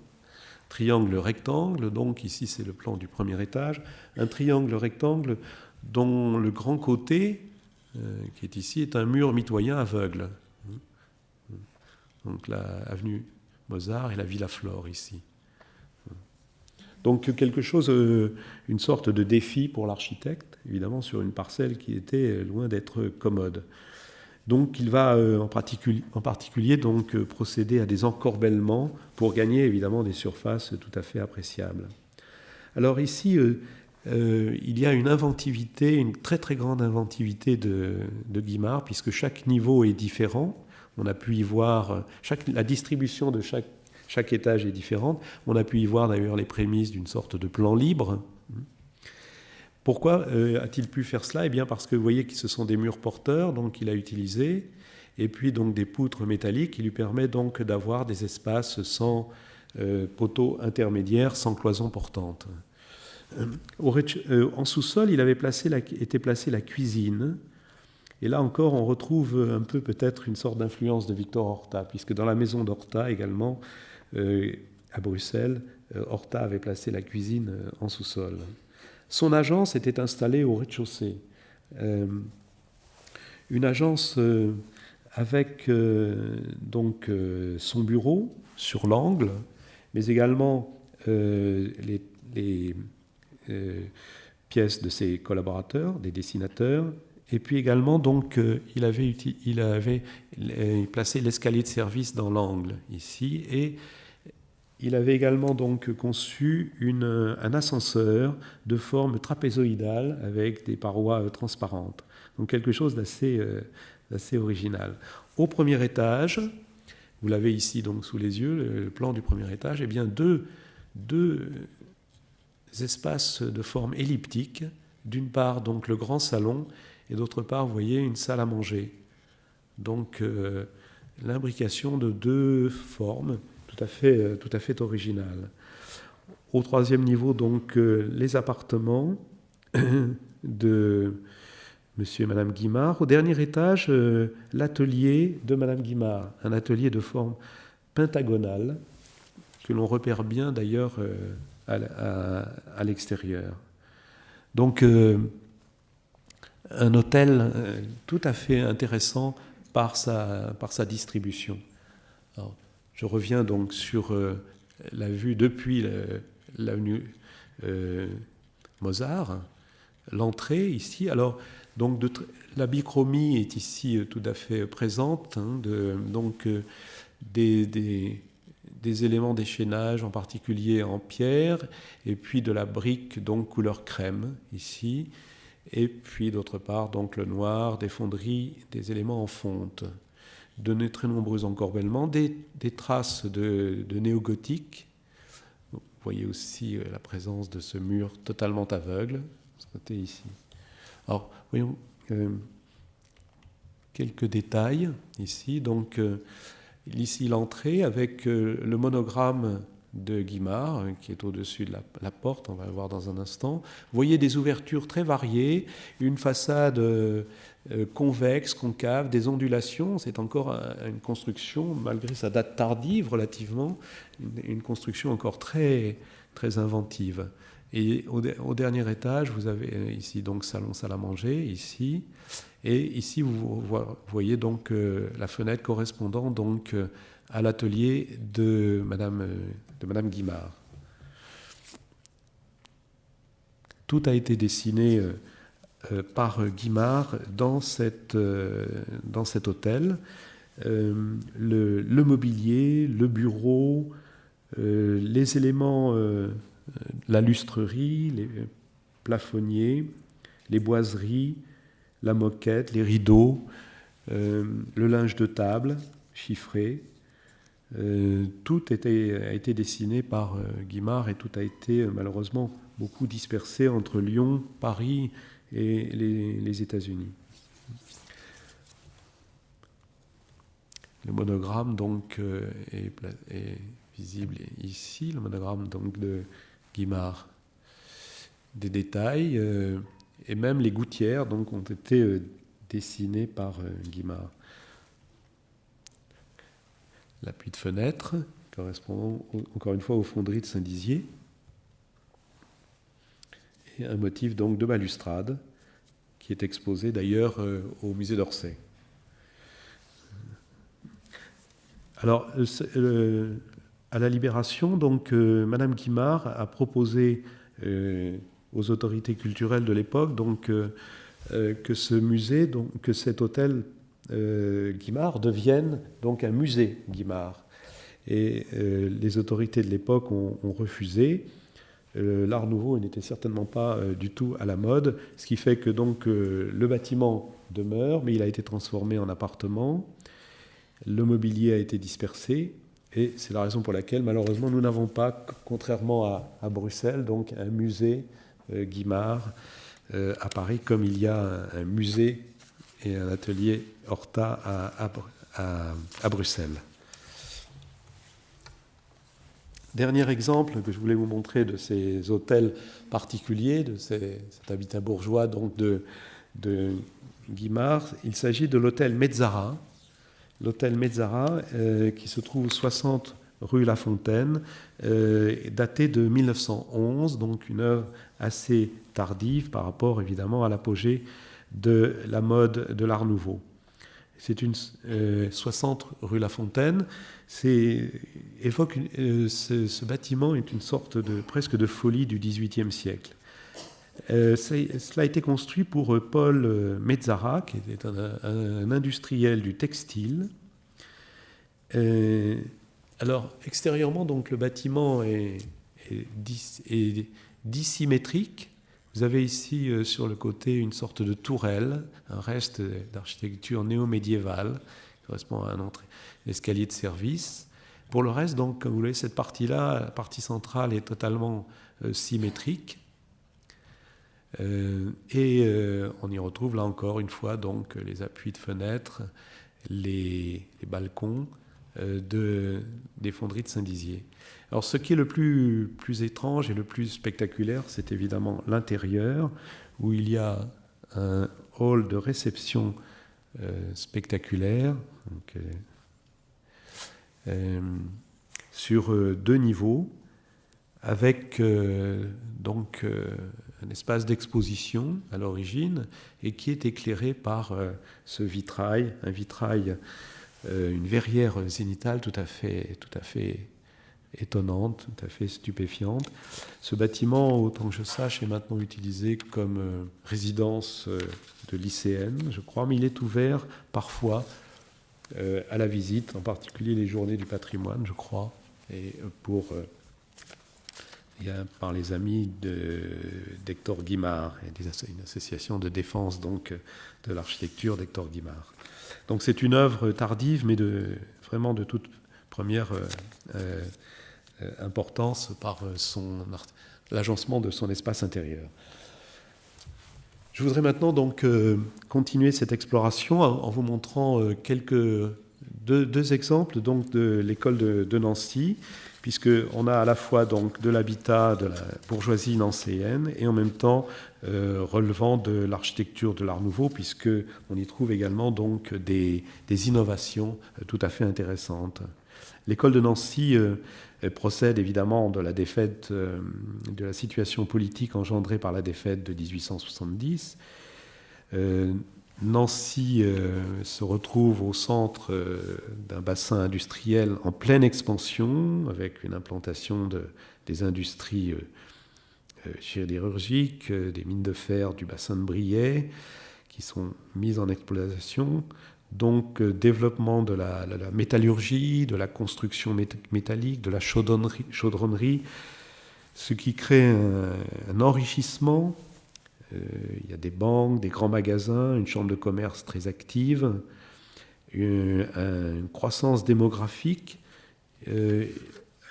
Triangle rectangle. Donc ici c'est le plan du premier étage. Un triangle rectangle dont le grand côté, qui est ici, est un mur mitoyen aveugle. Donc l'avenue Mozart et la Villa Flore ici. Donc quelque chose, une sorte de défi pour l'architecte, évidemment, sur une parcelle qui était loin d'être commode. Donc il va en particulier donc, procéder à des encorbellements pour gagner évidemment des surfaces tout à fait appréciables. Alors ici, il y a une inventivité, une très très grande inventivité de Guimard, puisque chaque niveau est différent. On a pu y voir, la distribution de chaque étage est différente. On a pu y voir d'ailleurs les prémices d'une sorte de plan libre. Pourquoi a-t-il pu faire cela? Eh bien parce que vous voyez que ce sont des murs porteurs, donc il a utilisé, et puis donc des poutres métalliques qui lui permettent donc d'avoir des espaces sans poteaux intermédiaires, sans cloison portante. En sous-sol, il avait été placée la cuisine. Et là encore, on retrouve un peu peut-être une sorte d'influence de Victor Horta, puisque dans la maison d'Horta également, à Bruxelles, Horta avait placé la cuisine en sous-sol. Son agence était installée au rez-de-chaussée. Une agence avec donc son bureau sur l'angle, mais également les pièces de ses collaborateurs, des dessinateurs, et puis également donc il avait placé l'escalier de service dans l'angle ici, et il avait également donc conçu un ascenseur de forme trapézoïdale avec des parois transparentes. Donc quelque chose d'assez original. Au premier étage, vous l'avez ici donc sous les yeux, le plan du premier étage, eh bien deux espaces de forme elliptique. D'une part donc le grand salon et d'autre part vous voyez une salle à manger. Donc l'imbrication de deux formes tout à fait originales. Au troisième niveau donc les appartements de Monsieur et Madame Guimard. Au dernier étage l'atelier de Madame Guimard, un atelier de forme pentagonale que l'on repère bien d'ailleurs à l'extérieur. Donc un hôtel tout à fait intéressant par sa distribution. Alors, je reviens donc sur la vue depuis l'avenue Mozart, l'entrée ici. Alors donc la bichromie est ici tout à fait présente, hein, donc des éléments d'échaînage, en particulier en pierre, et puis de la brique donc couleur crème ici, et puis d'autre part donc le noir, des fonderies, des éléments en fonte, de très nombreux encorbellements, des traces de néo-gothique. Vous voyez aussi la présence de ce mur totalement aveugle, ce côté ici. Alors voyons quelques détails ici. Donc ici l'entrée avec le monogramme de Guimard qui est au-dessus de la porte, on va le voir dans un instant. Vous voyez des ouvertures très variées, une façade convexe, concave, des ondulations. C'est encore une construction, malgré sa date tardive relativement, une construction encore très, très inventive. Et au dernier étage, vous avez ici donc salon, salle à manger, ici. Et ici, vous voyez donc la fenêtre correspondant donc à l'atelier de Madame Guimard. Tout a été dessiné par Guimard dans cet hôtel. Le mobilier, le bureau, les éléments, la lustrerie, les plafonniers, les boiseries, la moquette, les rideaux, le linge de table chiffré. Tout a été dessiné par Guimard et tout a été malheureusement beaucoup dispersé entre Lyon, Paris et les États-Unis. Le monogramme donc est visible ici, le monogramme donc de Guimard. Des détails et même les gouttières donc ont été dessinées par Guimard. L'appui de fenêtre correspondant encore une fois aux fonderies de Saint-Dizier et un motif donc de balustrade qui est exposé d'ailleurs au musée d'Orsay. Alors À la Libération, donc, Madame Guimard a proposé aux autorités culturelles de l'époque que ce musée, que cet hôtel Guimard devienne donc un musée Guimard. Et les autorités de l'époque ont refusé. L'Art nouveau n'était certainement pas du tout à la mode, ce qui fait que donc le bâtiment demeure, mais il a été transformé en appartement. Le mobilier a été dispersé, et c'est la raison pour laquelle malheureusement nous n'avons pas, contrairement à Bruxelles, donc un musée Guimard à Paris, comme il y a un musée et un atelier Horta à Bruxelles. Dernier exemple que je voulais vous montrer de ces hôtels particuliers, de cet habitat bourgeois donc de Guimard, il s'agit de l'hôtel Mezzara. L'hôtel Mezzara qui se trouve 60 rue La Fontaine, daté de 1911, donc une œuvre assez tardive par rapport évidemment à l'apogée de la mode de l'Art nouveau. C'est une 60 rue La Fontaine. Ce bâtiment est une sorte presque de folie du XVIIIe siècle. Cela a été construit pour Paul Mezzara, qui était un industriel du textile. Alors, extérieurement, donc, le bâtiment est dissymétrique. Vous avez ici sur le côté une sorte de tourelle, un reste d'architecture néo-médiévale, qui correspond à l'escalier de service. Pour le reste, donc, comme vous voyez, cette partie-là, la partie centrale est totalement symétrique. On y retrouve là encore une fois donc, les appuis de fenêtres, les balcons des fonderies de Saint-Dizier. Alors, ce qui est le plus étrange et le plus spectaculaire, c'est évidemment l'intérieur, où il y a un hall de réception spectaculaire, donc, sur 2 niveaux, avec un espace d'exposition à l'origine, et qui est éclairé par ce vitrail, une verrière zénitale tout à fait étonnante, tout à fait stupéfiante. Ce bâtiment, autant que je sache, est maintenant utilisé comme résidence de lycéenne, je crois, mais il est ouvert parfois à la visite, en particulier les journées du patrimoine, je crois, et par les amis d'Hector Guimard, et une association de défense donc, de l'architecture d'Hector Guimard. Donc c'est une œuvre tardive, mais vraiment de toute première importance par l'agencement de son espace intérieur. Je voudrais maintenant donc continuer cette exploration en vous montrant deux exemples donc, de l'école de Nancy, puisqu'on a à la fois donc, de l'habitat de la bourgeoisie nancéenne et en même temps relevant de l'architecture de l'Art nouveau, puisqu'on y trouve également donc, des innovations tout à fait intéressantes. L'école de Nancy procède évidemment de la défaite, de la situation politique engendrée par la défaite de 1870. Nancy se retrouve au centre d'un bassin industriel en pleine expansion, avec une implantation des industries sidérurgiques, des mines de fer du bassin de Briey, qui sont mises en exploitation. Donc, développement de la métallurgie, de la construction métallique, de la chaudronnerie, ce qui crée un enrichissement. Il y a des banques, des grands magasins, une chambre de commerce très active, une croissance démographique,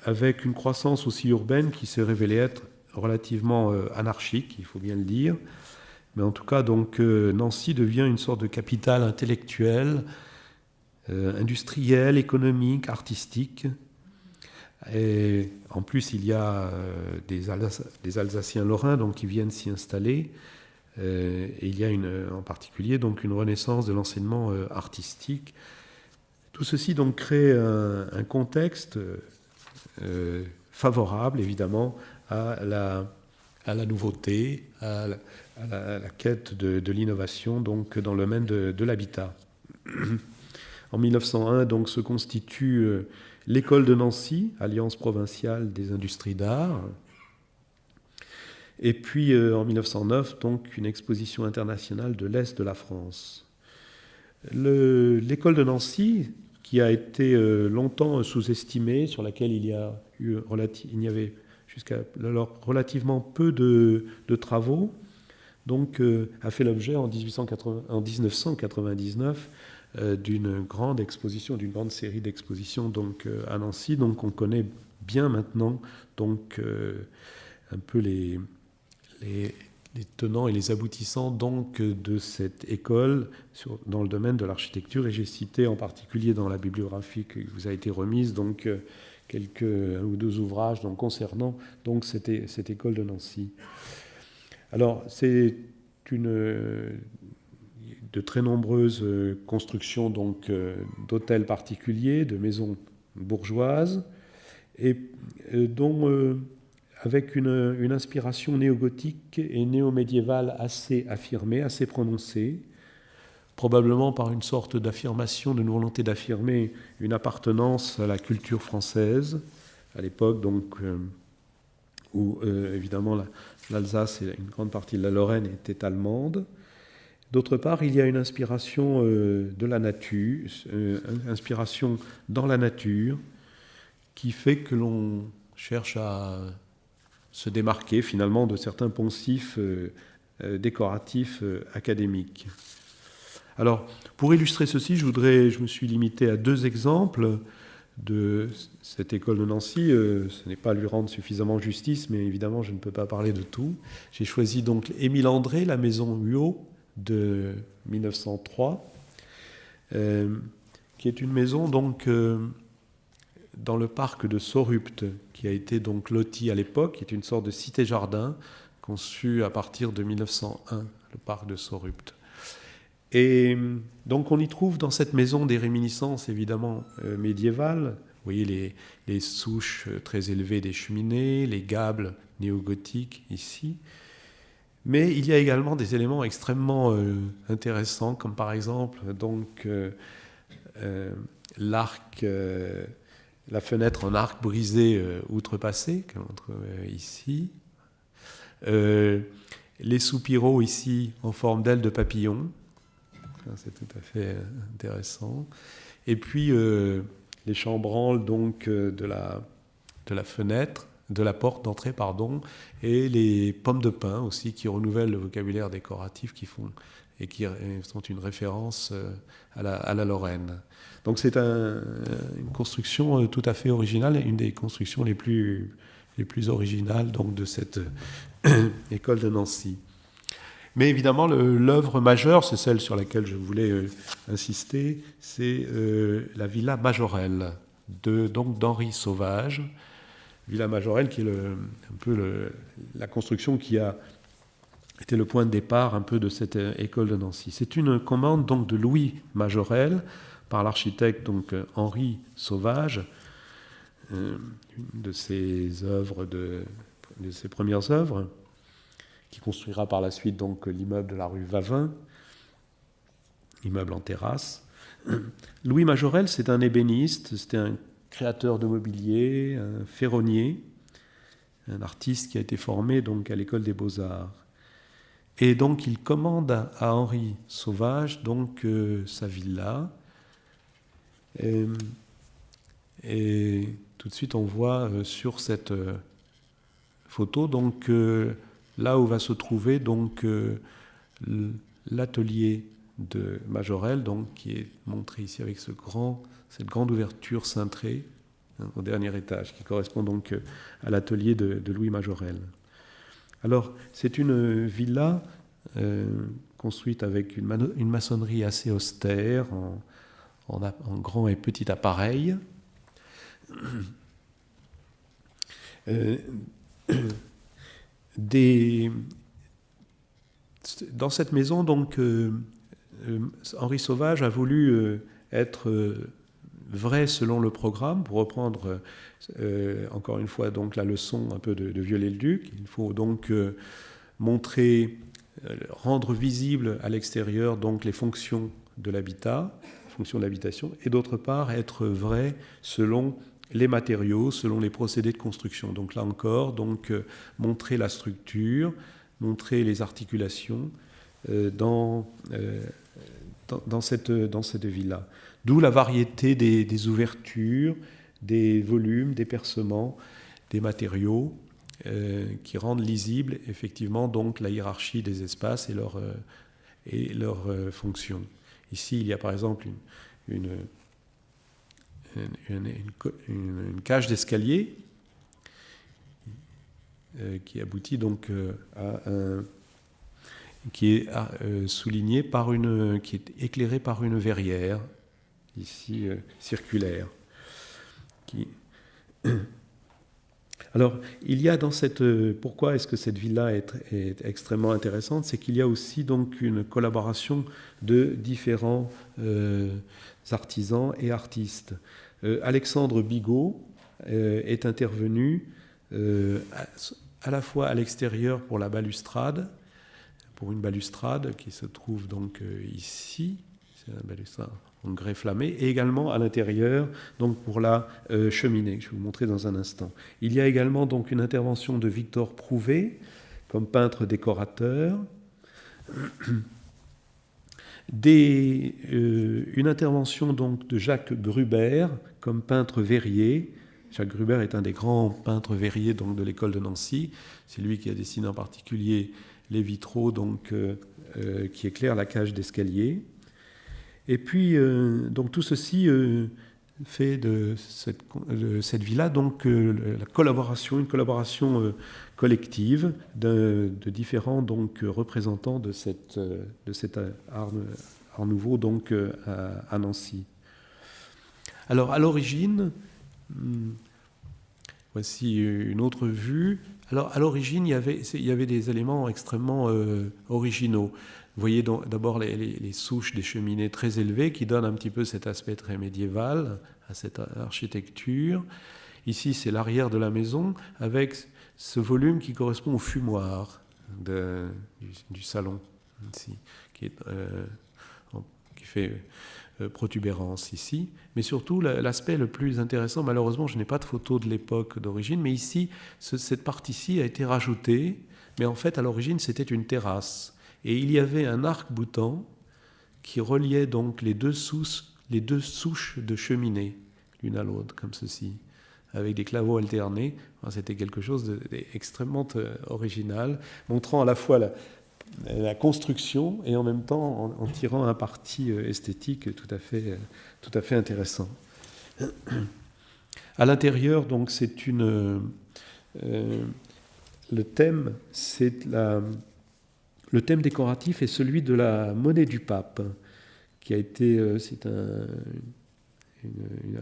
avec une croissance aussi urbaine qui s'est révélée être relativement anarchique, il faut bien le dire. Mais en tout cas, donc, Nancy devient une sorte de capitale intellectuelle, industrielle, économique, artistique. Et en plus, il y a des Alsaciens lorrains donc, qui viennent s'y installer. Et il y a en particulier donc, une renaissance de l'enseignement artistique. Tout ceci donc, crée un contexte favorable, évidemment, à la nouveauté, à la quête de l'innovation donc, dans le domaine de l'habitat. En 1901, donc, se constitue l'école de Nancy, Alliance provinciale des industries d'art. Et puis, en 1909, donc, une exposition internationale de l'Est de la France. L'école de Nancy, qui a été longtemps sous-estimée, sur laquelle il y avait jusqu'à alors relativement peu de travaux, donc a fait l'objet en 1999 d'une grande exposition, d'une grande série d'expositions donc à Nancy. Donc on connaît bien maintenant donc un peu les tenants et les aboutissants donc de cette école dans le domaine de l'architecture. Et j'ai cité en particulier dans la bibliographie qui vous a été remise donc un ou deux ouvrages donc, concernant donc cette école de Nancy. Alors c'est de très nombreuses constructions donc d'hôtels particuliers, de maisons bourgeoises, et dont avec une inspiration néo-gothique et néo-médiévale assez affirmée, assez prononcée, probablement par une sorte d'affirmation, d'une volonté d'affirmer une appartenance à la culture française, à l'époque donc où évidemment l'Alsace et une grande partie de la Lorraine étaient allemandes. D'autre part, il y a une inspiration de la nature, inspiration dans la nature, qui fait que l'on cherche à se démarquer finalement de certains poncifs décoratifs académiques. Alors, pour illustrer ceci, je me suis limité à 2 exemples de cette école de Nancy. Ce n'est pas lui rendre suffisamment justice, mais évidemment, je ne peux pas parler de tout. J'ai choisi donc Émile André, la maison Huot de 1903, qui est une maison donc dans le parc de Sorupte, qui a été donc loti à l'époque, qui est une sorte de cité-jardin conçue à partir de 1901, le parc de Sorupte. Et donc on y trouve dans cette maison des réminiscences évidemment médiévales. Vous voyez les souches très élevées des cheminées, les gables néo-gothiques ici. Mais il y a également des éléments extrêmement intéressants, comme par exemple donc, l'arc, la fenêtre en arc brisé outrepassé, que l'on trouve ici. Les soupiraux ici en forme d'ailes de papillon. C'est tout à fait intéressant. Et puis les chambranles donc de la fenêtre, de la porte d'entrée, pardon, et les pommes de pin aussi qui renouvellent le vocabulaire décoratif qui sont une référence à la Lorraine. Donc c'est une construction tout à fait originale, une des constructions les plus originales donc de cette école de Nancy. Mais évidemment, l'œuvre majeure, c'est celle sur laquelle je voulais insister, c'est la Villa Majorelle d'Henri Sauvage. Villa Majorelle qui est un peu la construction qui a été le point de départ un peu de cette école de Nancy. C'est une commande donc de Louis Majorelle par l'architecte donc Henri Sauvage, une de ses œuvres, de ses premières œuvres, qui construira par la suite donc l'immeuble de la rue Vavin, immeuble en terrasse. Louis Majorelle, c'est un ébéniste, c'était un créateur de mobilier, un ferronnier, un artiste qui a été formé donc à l'école des Beaux-Arts. Et donc il commande à Henri Sauvage donc sa villa. Et tout de suite on voit sur cette photo donc là où va se trouver donc l'atelier de Majorelle, donc qui est montré ici avec cette grande ouverture cintrée au dernier étage, qui correspond donc à l'atelier de Louis Majorelle. Alors c'est une villa construite avec une maçonnerie assez austère, en grand et petit appareil. Dans cette maison, donc, Henri Sauvage a voulu être vrai selon le programme, pour reprendre encore une fois donc, la leçon un peu de Viollet-le-Duc. Il faut donc rendre visible à l'extérieur donc, les fonctions de l'habitat, fonction de l'habitation, et d'autre part être vrai selon les matériaux, selon les procédés de construction. Donc là encore, montrer la structure, montrer les articulations dans cette villa. D'où la variété des ouvertures, des volumes, des percements, des matériaux qui rendent lisible effectivement donc la hiérarchie des espaces et leur fonction. Ici, il y a par exemple une cage d'escalier qui aboutit donc qui est soulignée qui est éclairée par une verrière ici circulaire. Alors, il y a dans pourquoi est-ce que cette villa est extrêmement intéressante, c'est qu'il y a aussi donc une collaboration de différents artisans et artistes. Alexandre Bigot est intervenu à la fois à l'extérieur pour la balustrade, pour une balustrade qui se trouve donc ici, c'est une balustrade en grès flammé, et également à l'intérieur, donc pour la cheminée, que je vais vous montrer dans un instant. Il y a également donc une intervention de Victor Prouvé, comme peintre décorateur, une intervention donc de Jacques Gruber, comme peintre verrier. Jacques Gruber est un des grands peintres verriers donc, de l'école de Nancy. C'est lui qui a dessiné en particulier les vitraux donc, qui éclairent la cage d'escalier. Et puis, donc tout ceci fait de cette villa donc une collaboration collective de différents donc représentants de cet art nouveau donc à Nancy. Alors à l'origine, voici une autre vue. Alors à l'origine, il y avait des éléments extrêmement originaux. Vous voyez d'abord les souches des cheminées très élevées qui donnent un petit peu cet aspect très médiéval à cette architecture. Ici, c'est l'arrière de la maison avec ce volume qui correspond au fumoir du salon, ici, qui fait protubérance ici. Mais surtout, l'aspect le plus intéressant, malheureusement, je n'ai pas de photo de l'époque d'origine, mais ici, cette partie-ci a été rajoutée. Mais en fait, à l'origine, c'était une terrasse. Et il y avait un arc-boutant qui reliait donc les deux souches de cheminée, l'une à l'autre, comme ceci, avec des claveaux alternés. Enfin, c'était quelque chose d'extrêmement original, montrant à la fois la construction et en même temps en tirant un parti esthétique tout à fait intéressant. À l'intérieur, donc, c'est le thème, le thème décoratif est celui de la monnaie du pape, qui a été, c'est un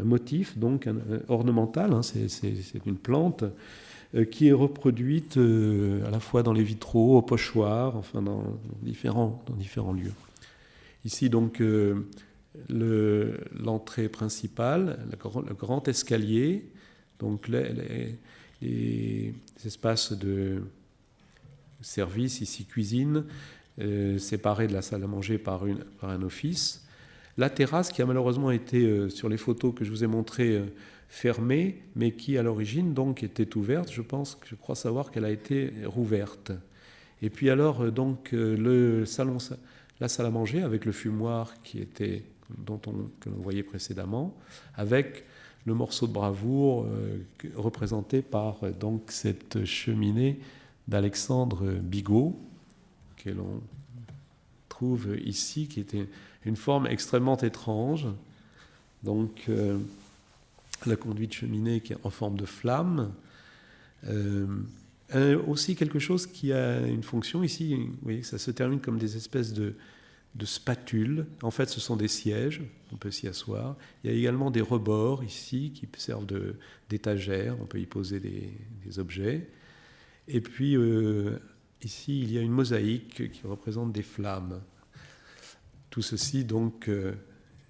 motif donc ornemental, hein, c'est une plante qui est reproduite à la fois dans les vitraux, au pochoir, enfin dans différents lieux. Ici donc l'entrée principale, le grand escalier, donc les espaces de service, ici cuisine, séparés de la salle à manger par un office. La terrasse qui a malheureusement été, sur les photos que je vous ai montrées, fermée, mais qui à l'origine donc était ouverte. Je crois savoir qu'elle a été rouverte. Et puis alors donc la salle à manger avec le fumoir que l'on voyait précédemment, avec le morceau de bravoure représenté par donc cette cheminée d'Alexandre Bigot, que l'on trouve ici, qui était une forme extrêmement étrange. Donc, la conduite cheminée qui est en forme de flamme. Aussi quelque chose qui a une fonction ici, vous voyez, ça se termine comme des espèces de spatules. En fait, ce sont des sièges, on peut s'y asseoir. Il y a également des rebords ici qui servent d'étagères, on peut y poser des objets. Et puis, ici, il y a une mosaïque qui représente des flammes. Tout ceci, donc,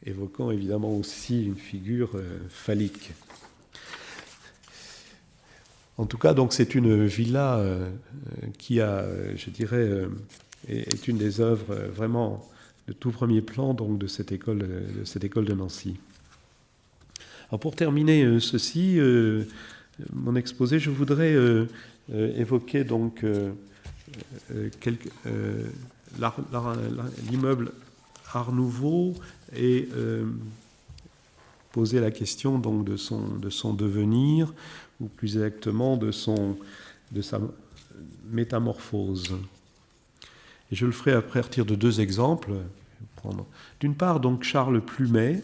évoquant évidemment aussi une figure phallique. En tout cas, donc, c'est une villa qui a, je dirais, est une des œuvres vraiment le tout premier plan donc, de cette école de Nancy. Alors pour terminer ceci, mon exposé, je voudrais évoquer donc l'immeuble Art Nouveau et poser la question donc de son devenir, ou plus exactement de sa métamorphose. Et je le ferai à partir de deux exemples. D'une part, donc Charles Plumet,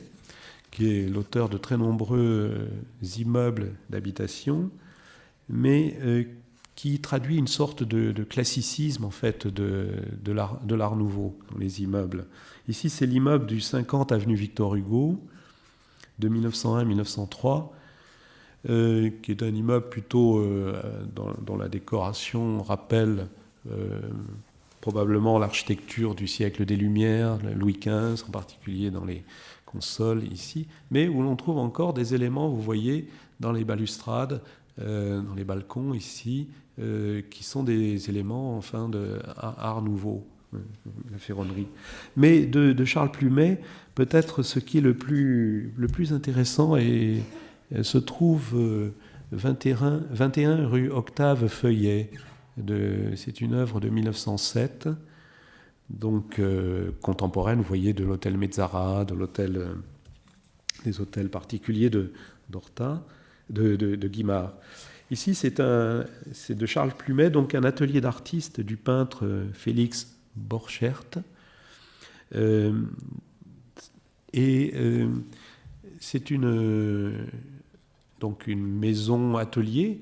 qui est l'auteur de très nombreux immeubles d'habitation, mais qui traduit une sorte de classicisme en fait de l'art nouveau dans les immeubles. Ici, c'est l'immeuble du 50 avenue Victor Hugo de 1901-1903, qui est un immeuble plutôt dont la décoration rappelle probablement l'architecture du siècle des Lumières, Louis XV, en particulier dans les consoles ici, mais où l'on trouve encore des éléments, vous voyez, dans les balustrades, dans les balcons ici, qui sont des éléments enfin de art nouveau, la ferronnerie. Mais de Charles Plumet, peut-être ce qui est le plus intéressant se trouve 21 rue Octave Feuillet. C'est une œuvre de 1907, donc contemporaine, vous voyez, de l'hôtel Mezzara, des hôtels particuliers d'Horta, de Guimard. Ici, c'est de Charles Plumet, donc un atelier d'artiste du peintre Félix Borchert. C'est donc une maison atelier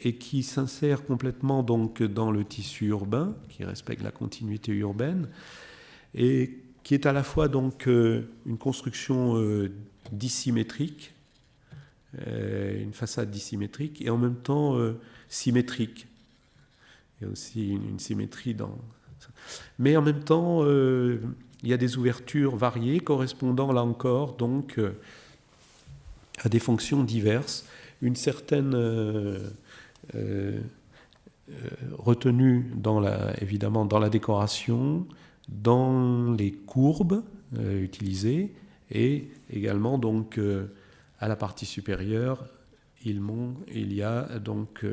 et qui s'insère complètement donc dans le tissu urbain, qui respecte la continuité urbaine, et qui est à la fois donc une construction dissymétrique, une façade dissymétrique, et en même temps symétrique. Il y a aussi une symétrie dans... Mais en même temps, il y a des ouvertures variées, correspondant là encore donc à des fonctions diverses, une certaine retenue évidemment dans la décoration, dans les courbes utilisées, et également donc à la partie supérieure, il y a donc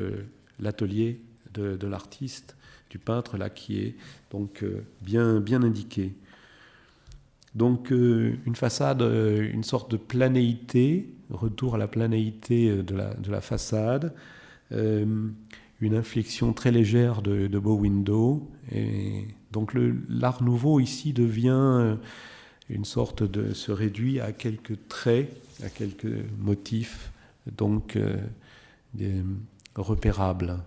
l'atelier de l'artiste, du peintre là, qui est donc bien indiqué. Donc une façade, une sorte de planéité, retour à la planéité de la façade, une inflexion très légère de bow window, et donc l'art nouveau ici devient une sorte se réduit à quelques traits, à quelques motifs, donc repérables.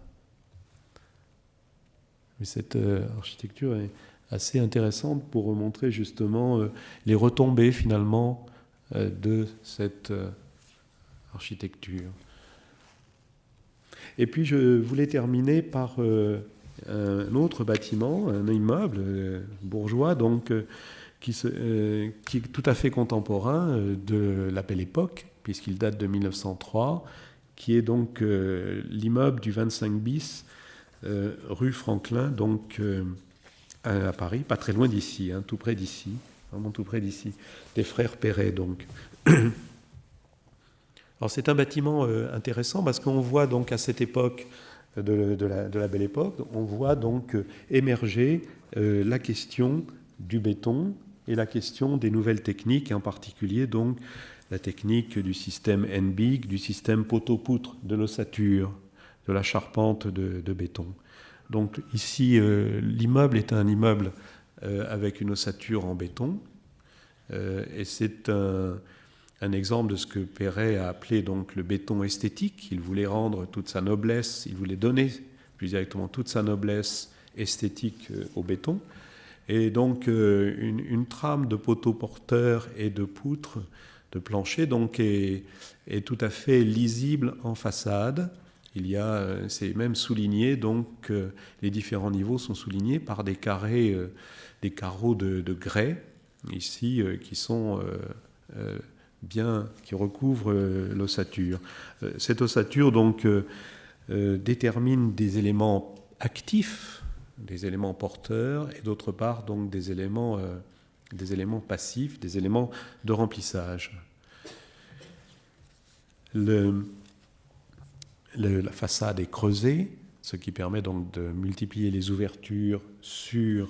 Mais cette architecture est assez intéressante pour montrer justement les retombées finalement de cette architecture. Et puis je voulais terminer par un autre bâtiment, un immeuble bourgeois, donc qui est tout à fait contemporain de la Belle Époque, puisqu'il date de 1903, qui est donc l'immeuble du 25 bis, rue Franklin, donc à Paris, pas très loin d'ici, tout près d'ici, vraiment tout près d'ici, des frères Perret donc. Alors c'est un bâtiment intéressant parce qu'on voit donc à cette époque de la Belle Époque, on voit donc émerger la question du béton et la question des nouvelles techniques, et en particulier donc la technique du système NBIG, du système poteau-poutre de l'ossature, de la charpente de béton. Donc ici, l'immeuble est un immeuble avec une ossature en béton, et c'est un exemple de ce que Perret a appelé donc le béton esthétique. Il voulait rendre toute sa noblesse, il voulait donner plus directement toute sa noblesse esthétique au béton. Et donc une trame de poteaux porteurs et de poutres, de plancher, donc est tout à fait lisible en façade. C'est même souligné, donc les différents niveaux sont soulignés par des carreaux de grès ici qui sont qui recouvrent l'ossature. Cette ossature donc détermine des éléments actifs, des éléments porteurs, et d'autre part donc des éléments des éléments passifs, des éléments de remplissage. La façade est creusée, ce qui permet donc de multiplier les ouvertures sur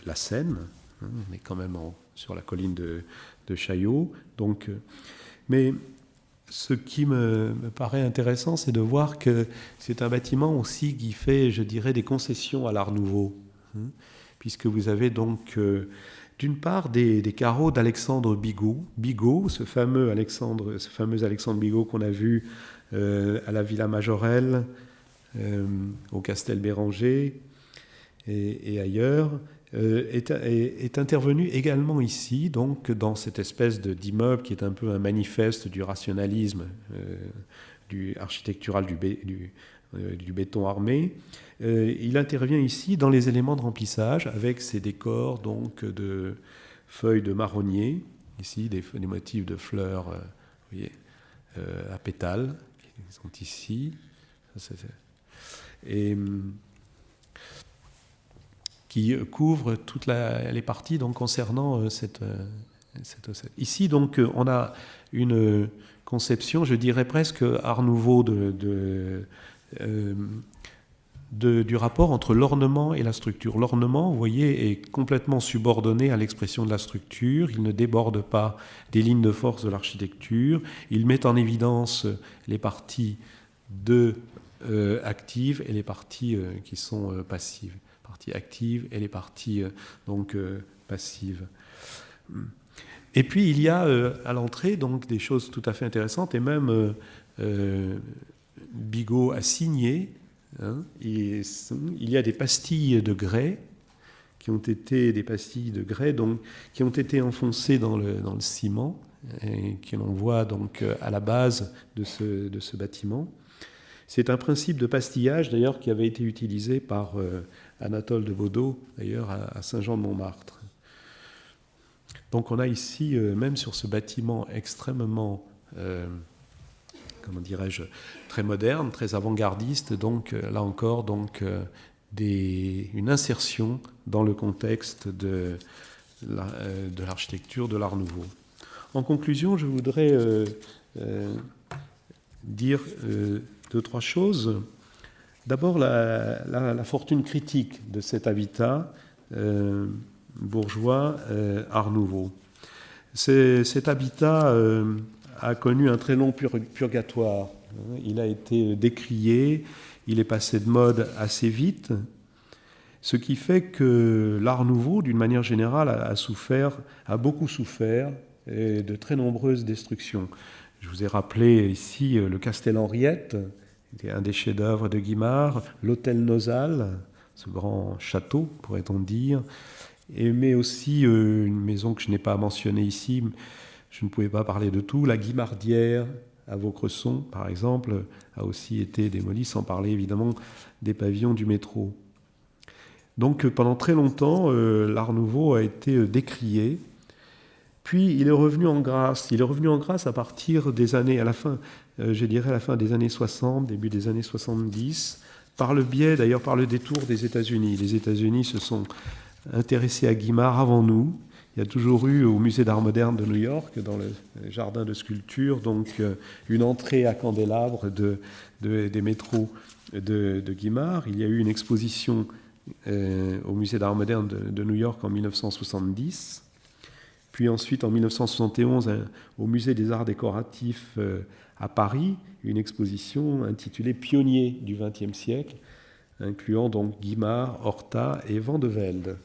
la Seine. On est quand même sur la colline de Chaillot. Donc, mais ce qui me paraît intéressant, c'est de voir que c'est un bâtiment aussi qui fait, je dirais, des concessions à l'Art Nouveau. Puisque vous avez donc, d'une part, des carreaux d'Alexandre Bigot, ce fameux Alexandre Bigot qu'on a vu à la Villa Majorelle, au Castel Béranger et ailleurs, est intervenu également ici, donc dans cette espèce d'immeuble qui est un peu un manifeste du rationalisme architectural du béton armé. Il intervient ici dans les éléments de remplissage avec ses décors donc de feuilles de marronnier, ici des motifs de fleurs vous voyez, à pétales qui sont ici. Et qui couvre toutes les parties donc, concernant cette. Ici, donc, on a une conception, je dirais presque Art Nouveau du rapport entre l'ornement et la structure. L'ornement, vous voyez, est complètement subordonné à l'expression de la structure. Il ne déborde pas des lignes de force de l'architecture. Il met en évidence les parties actives et les parties qui sont passives. Parties actives et les parties passives. Et puis il y a à l'entrée donc des choses tout à fait intéressantes et même Bigot a signé. Il y a des pastilles de grès qui ont été enfoncées dans le ciment et que l'on voit donc à la base de ce bâtiment. C'est un principe de pastillage d'ailleurs qui avait été utilisé par Anatole de Baudot d'ailleurs à Saint-Jean-de-Montmartre. Donc on a ici même sur ce bâtiment extrêmement comment dirais-je, très moderne, très avant-gardiste, donc là encore donc une insertion dans le contexte de l'architecture de l'Art Nouveau. En conclusion, je voudrais dire deux, trois choses. D'abord, la fortune critique de cet habitat bourgeois Art Nouveau. Cet habitat a connu un très long purgatoire. Il a été décrié, il est passé de mode assez vite, ce qui fait que l'Art Nouveau, d'une manière générale, a beaucoup souffert et de très nombreuses destructions. Je vous ai rappelé ici le Castel Henriette, un des chefs-d'œuvre de Guimard, l'hôtel Nozal, ce grand château, pourrait-on dire, mais aussi une maison que je n'ai pas mentionnée ici, je ne pouvais pas parler de tout, la Guimardière à Vaucresson, par exemple, a aussi été démolie, sans parler évidemment des pavillons du métro. Donc pendant très longtemps, l'Art Nouveau a été décrié, puis il est revenu en grâce. Il est revenu en grâce à partir des années, à la fin des années 60, début des années 70, par le détour des États-Unis. Les États-Unis se sont intéressés à Guimard avant nous. Il y a toujours eu au Musée d'Art moderne de New York, dans le jardin de sculpture, donc une entrée à candélabre des métros de Guimard. Il y a eu une exposition au Musée d'Art moderne de New York en 1970. Puis ensuite, en 1971, au Musée des Arts décoratifs à Paris, une exposition intitulée « Pionniers du XXe siècle », incluant donc Guimard, Horta et Van de Velde.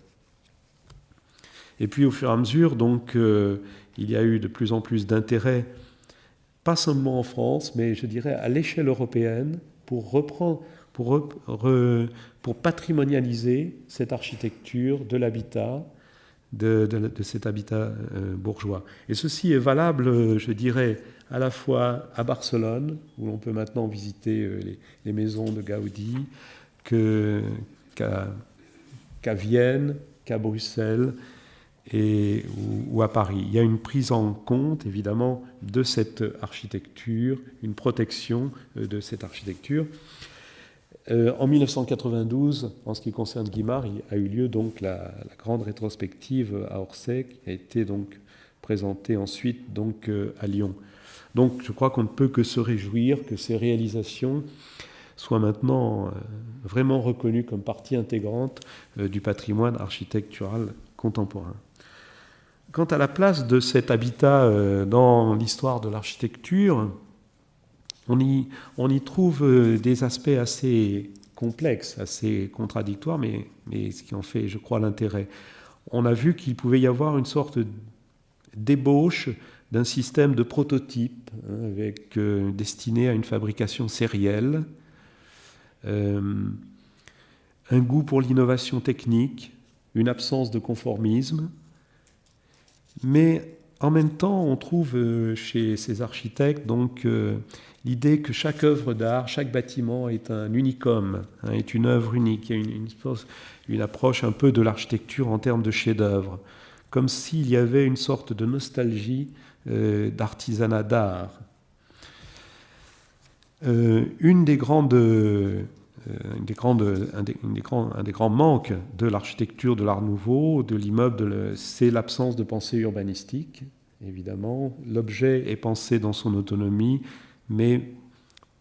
Et puis, au fur et à mesure, donc, il y a eu de plus en plus d'intérêt, pas seulement en France, mais je dirais à l'échelle européenne, pour patrimonialiser cette architecture de l'habitat, de cet habitat bourgeois. Et ceci est valable, je dirais, à la fois à Barcelone, où l'on peut maintenant visiter les maisons de Gaudi, qu'à Vienne, qu'à Bruxelles ou à Paris. Il y a une prise en compte, évidemment, de cette architecture, une protection de cette architecture. En 1992, en ce qui concerne Guimard, il a eu lieu donc la grande rétrospective à Orsay, qui a été donc présentée ensuite donc, à Lyon. Donc je crois qu'on ne peut que se réjouir que ces réalisations soient maintenant vraiment reconnues comme partie intégrante du patrimoine architectural contemporain. Quant à la place de cet habitat dans l'histoire de l'architecture, on y trouve des aspects assez complexes, assez contradictoires, mais ce qui en fait, je crois, l'intérêt. On a vu qu'il pouvait y avoir une sorte d'ébauche d'un système de prototype destiné à une fabrication sérielle, un goût pour l'innovation technique, une absence de conformisme, mais en même temps, on trouve chez ces architectes donc l'idée que chaque œuvre d'art, chaque bâtiment est un unicum, est une œuvre unique. Il y a une approche un peu de l'architecture en termes de chef-d'œuvre, comme s'il y avait une sorte de nostalgie d'artisanat d'art. Un des grands manques de l'architecture de l'Art Nouveau, de l'immeuble, c'est l'absence de pensée urbanistique, évidemment. L'objet est pensé dans son autonomie, mais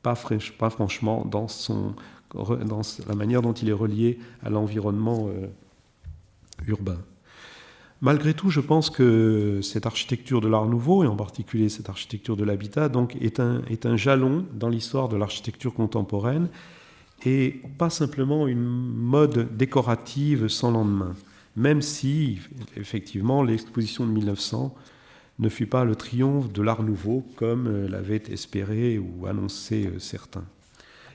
pas franchement dans la manière dont il est relié à l'environnement urbain. Malgré tout, je pense que cette architecture de l'Art Nouveau, et en particulier cette architecture de l'habitat, donc, est un jalon dans l'histoire de l'architecture contemporaine, et pas simplement une mode décorative sans lendemain, même si, effectivement, l'exposition de 1900 ne fut pas le triomphe de l'Art Nouveau, comme l'avaient espéré ou annoncé certains.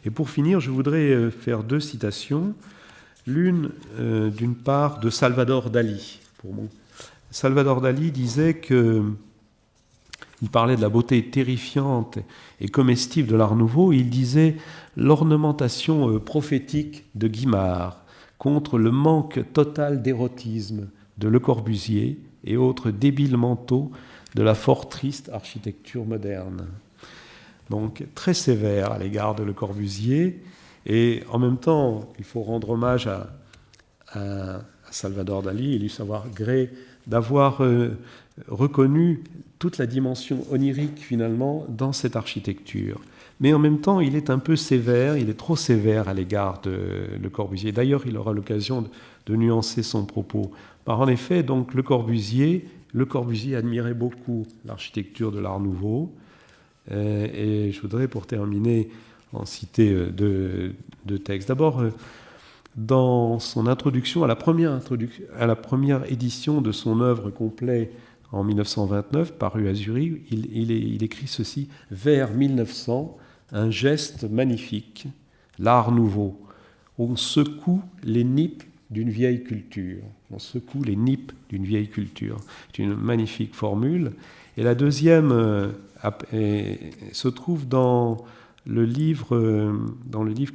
Et pour finir, je voudrais faire deux citations. L'une, d'une part, de Salvador Dali. Salvador Dali disait que... Il parlait de la beauté terrifiante et comestive de l'Art Nouveau. Il disait l'ornementation prophétique de Guimard contre le manque total d'érotisme de Le Corbusier et autres débiles manteaux de la fort triste architecture moderne. Donc très sévère à l'égard de Le Corbusier. Et en même temps, il faut rendre hommage à Salvador Dali et lui savoir gré d'avoir reconnu toute la dimension onirique finalement dans cette architecture. Mais en même temps, il est un peu sévère, il est trop sévère à l'égard de Le Corbusier. D'ailleurs, il aura l'occasion de nuancer son propos. Par en effet, donc, Le Corbusier admirait beaucoup l'architecture de l'Art Nouveau. Et je voudrais, pour terminer, en citer deux textes. D'abord, dans son introduction, à la première édition de son œuvre complète en 1929, paru à Zurich, il écrit ceci: « Vers 1900, un geste magnifique, l'Art Nouveau. On secoue les nippes d'une vieille culture. » On secoue les nippes d'une vieille culture. C'est une magnifique formule. Et la deuxième se trouve dans le livre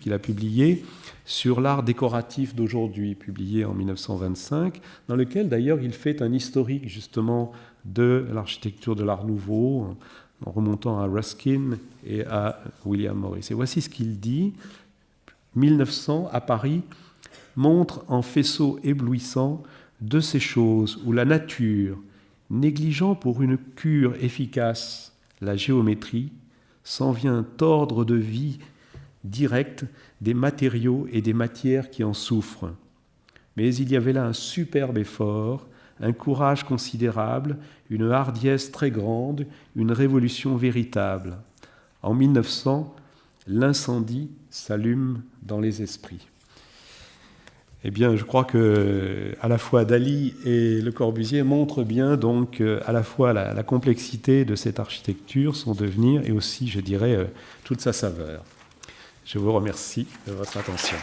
qu'il a publié sur l'art décoratif d'aujourd'hui, publié en 1925, dans lequel d'ailleurs il fait un historique justement de l'architecture de l'Art Nouveau, en remontant à Ruskin et à William Morris. Et voici ce qu'il dit: 1900 à Paris montre en faisceau éblouissant de ces choses où la nature, négligeant pour une cure efficace la géométrie, s'en vient tordre de vie directe des matériaux et des matières qui en souffrent. Mais il y avait là un superbe effort, un courage considérable, une hardiesse très grande, une révolution véritable. En 1900, l'incendie s'allume dans les esprits. Eh bien, je crois que à la fois Dali et Le Corbusier montrent bien donc à la fois la complexité de cette architecture, son devenir, et aussi, je dirais, toute sa saveur. Je vous remercie de votre attention.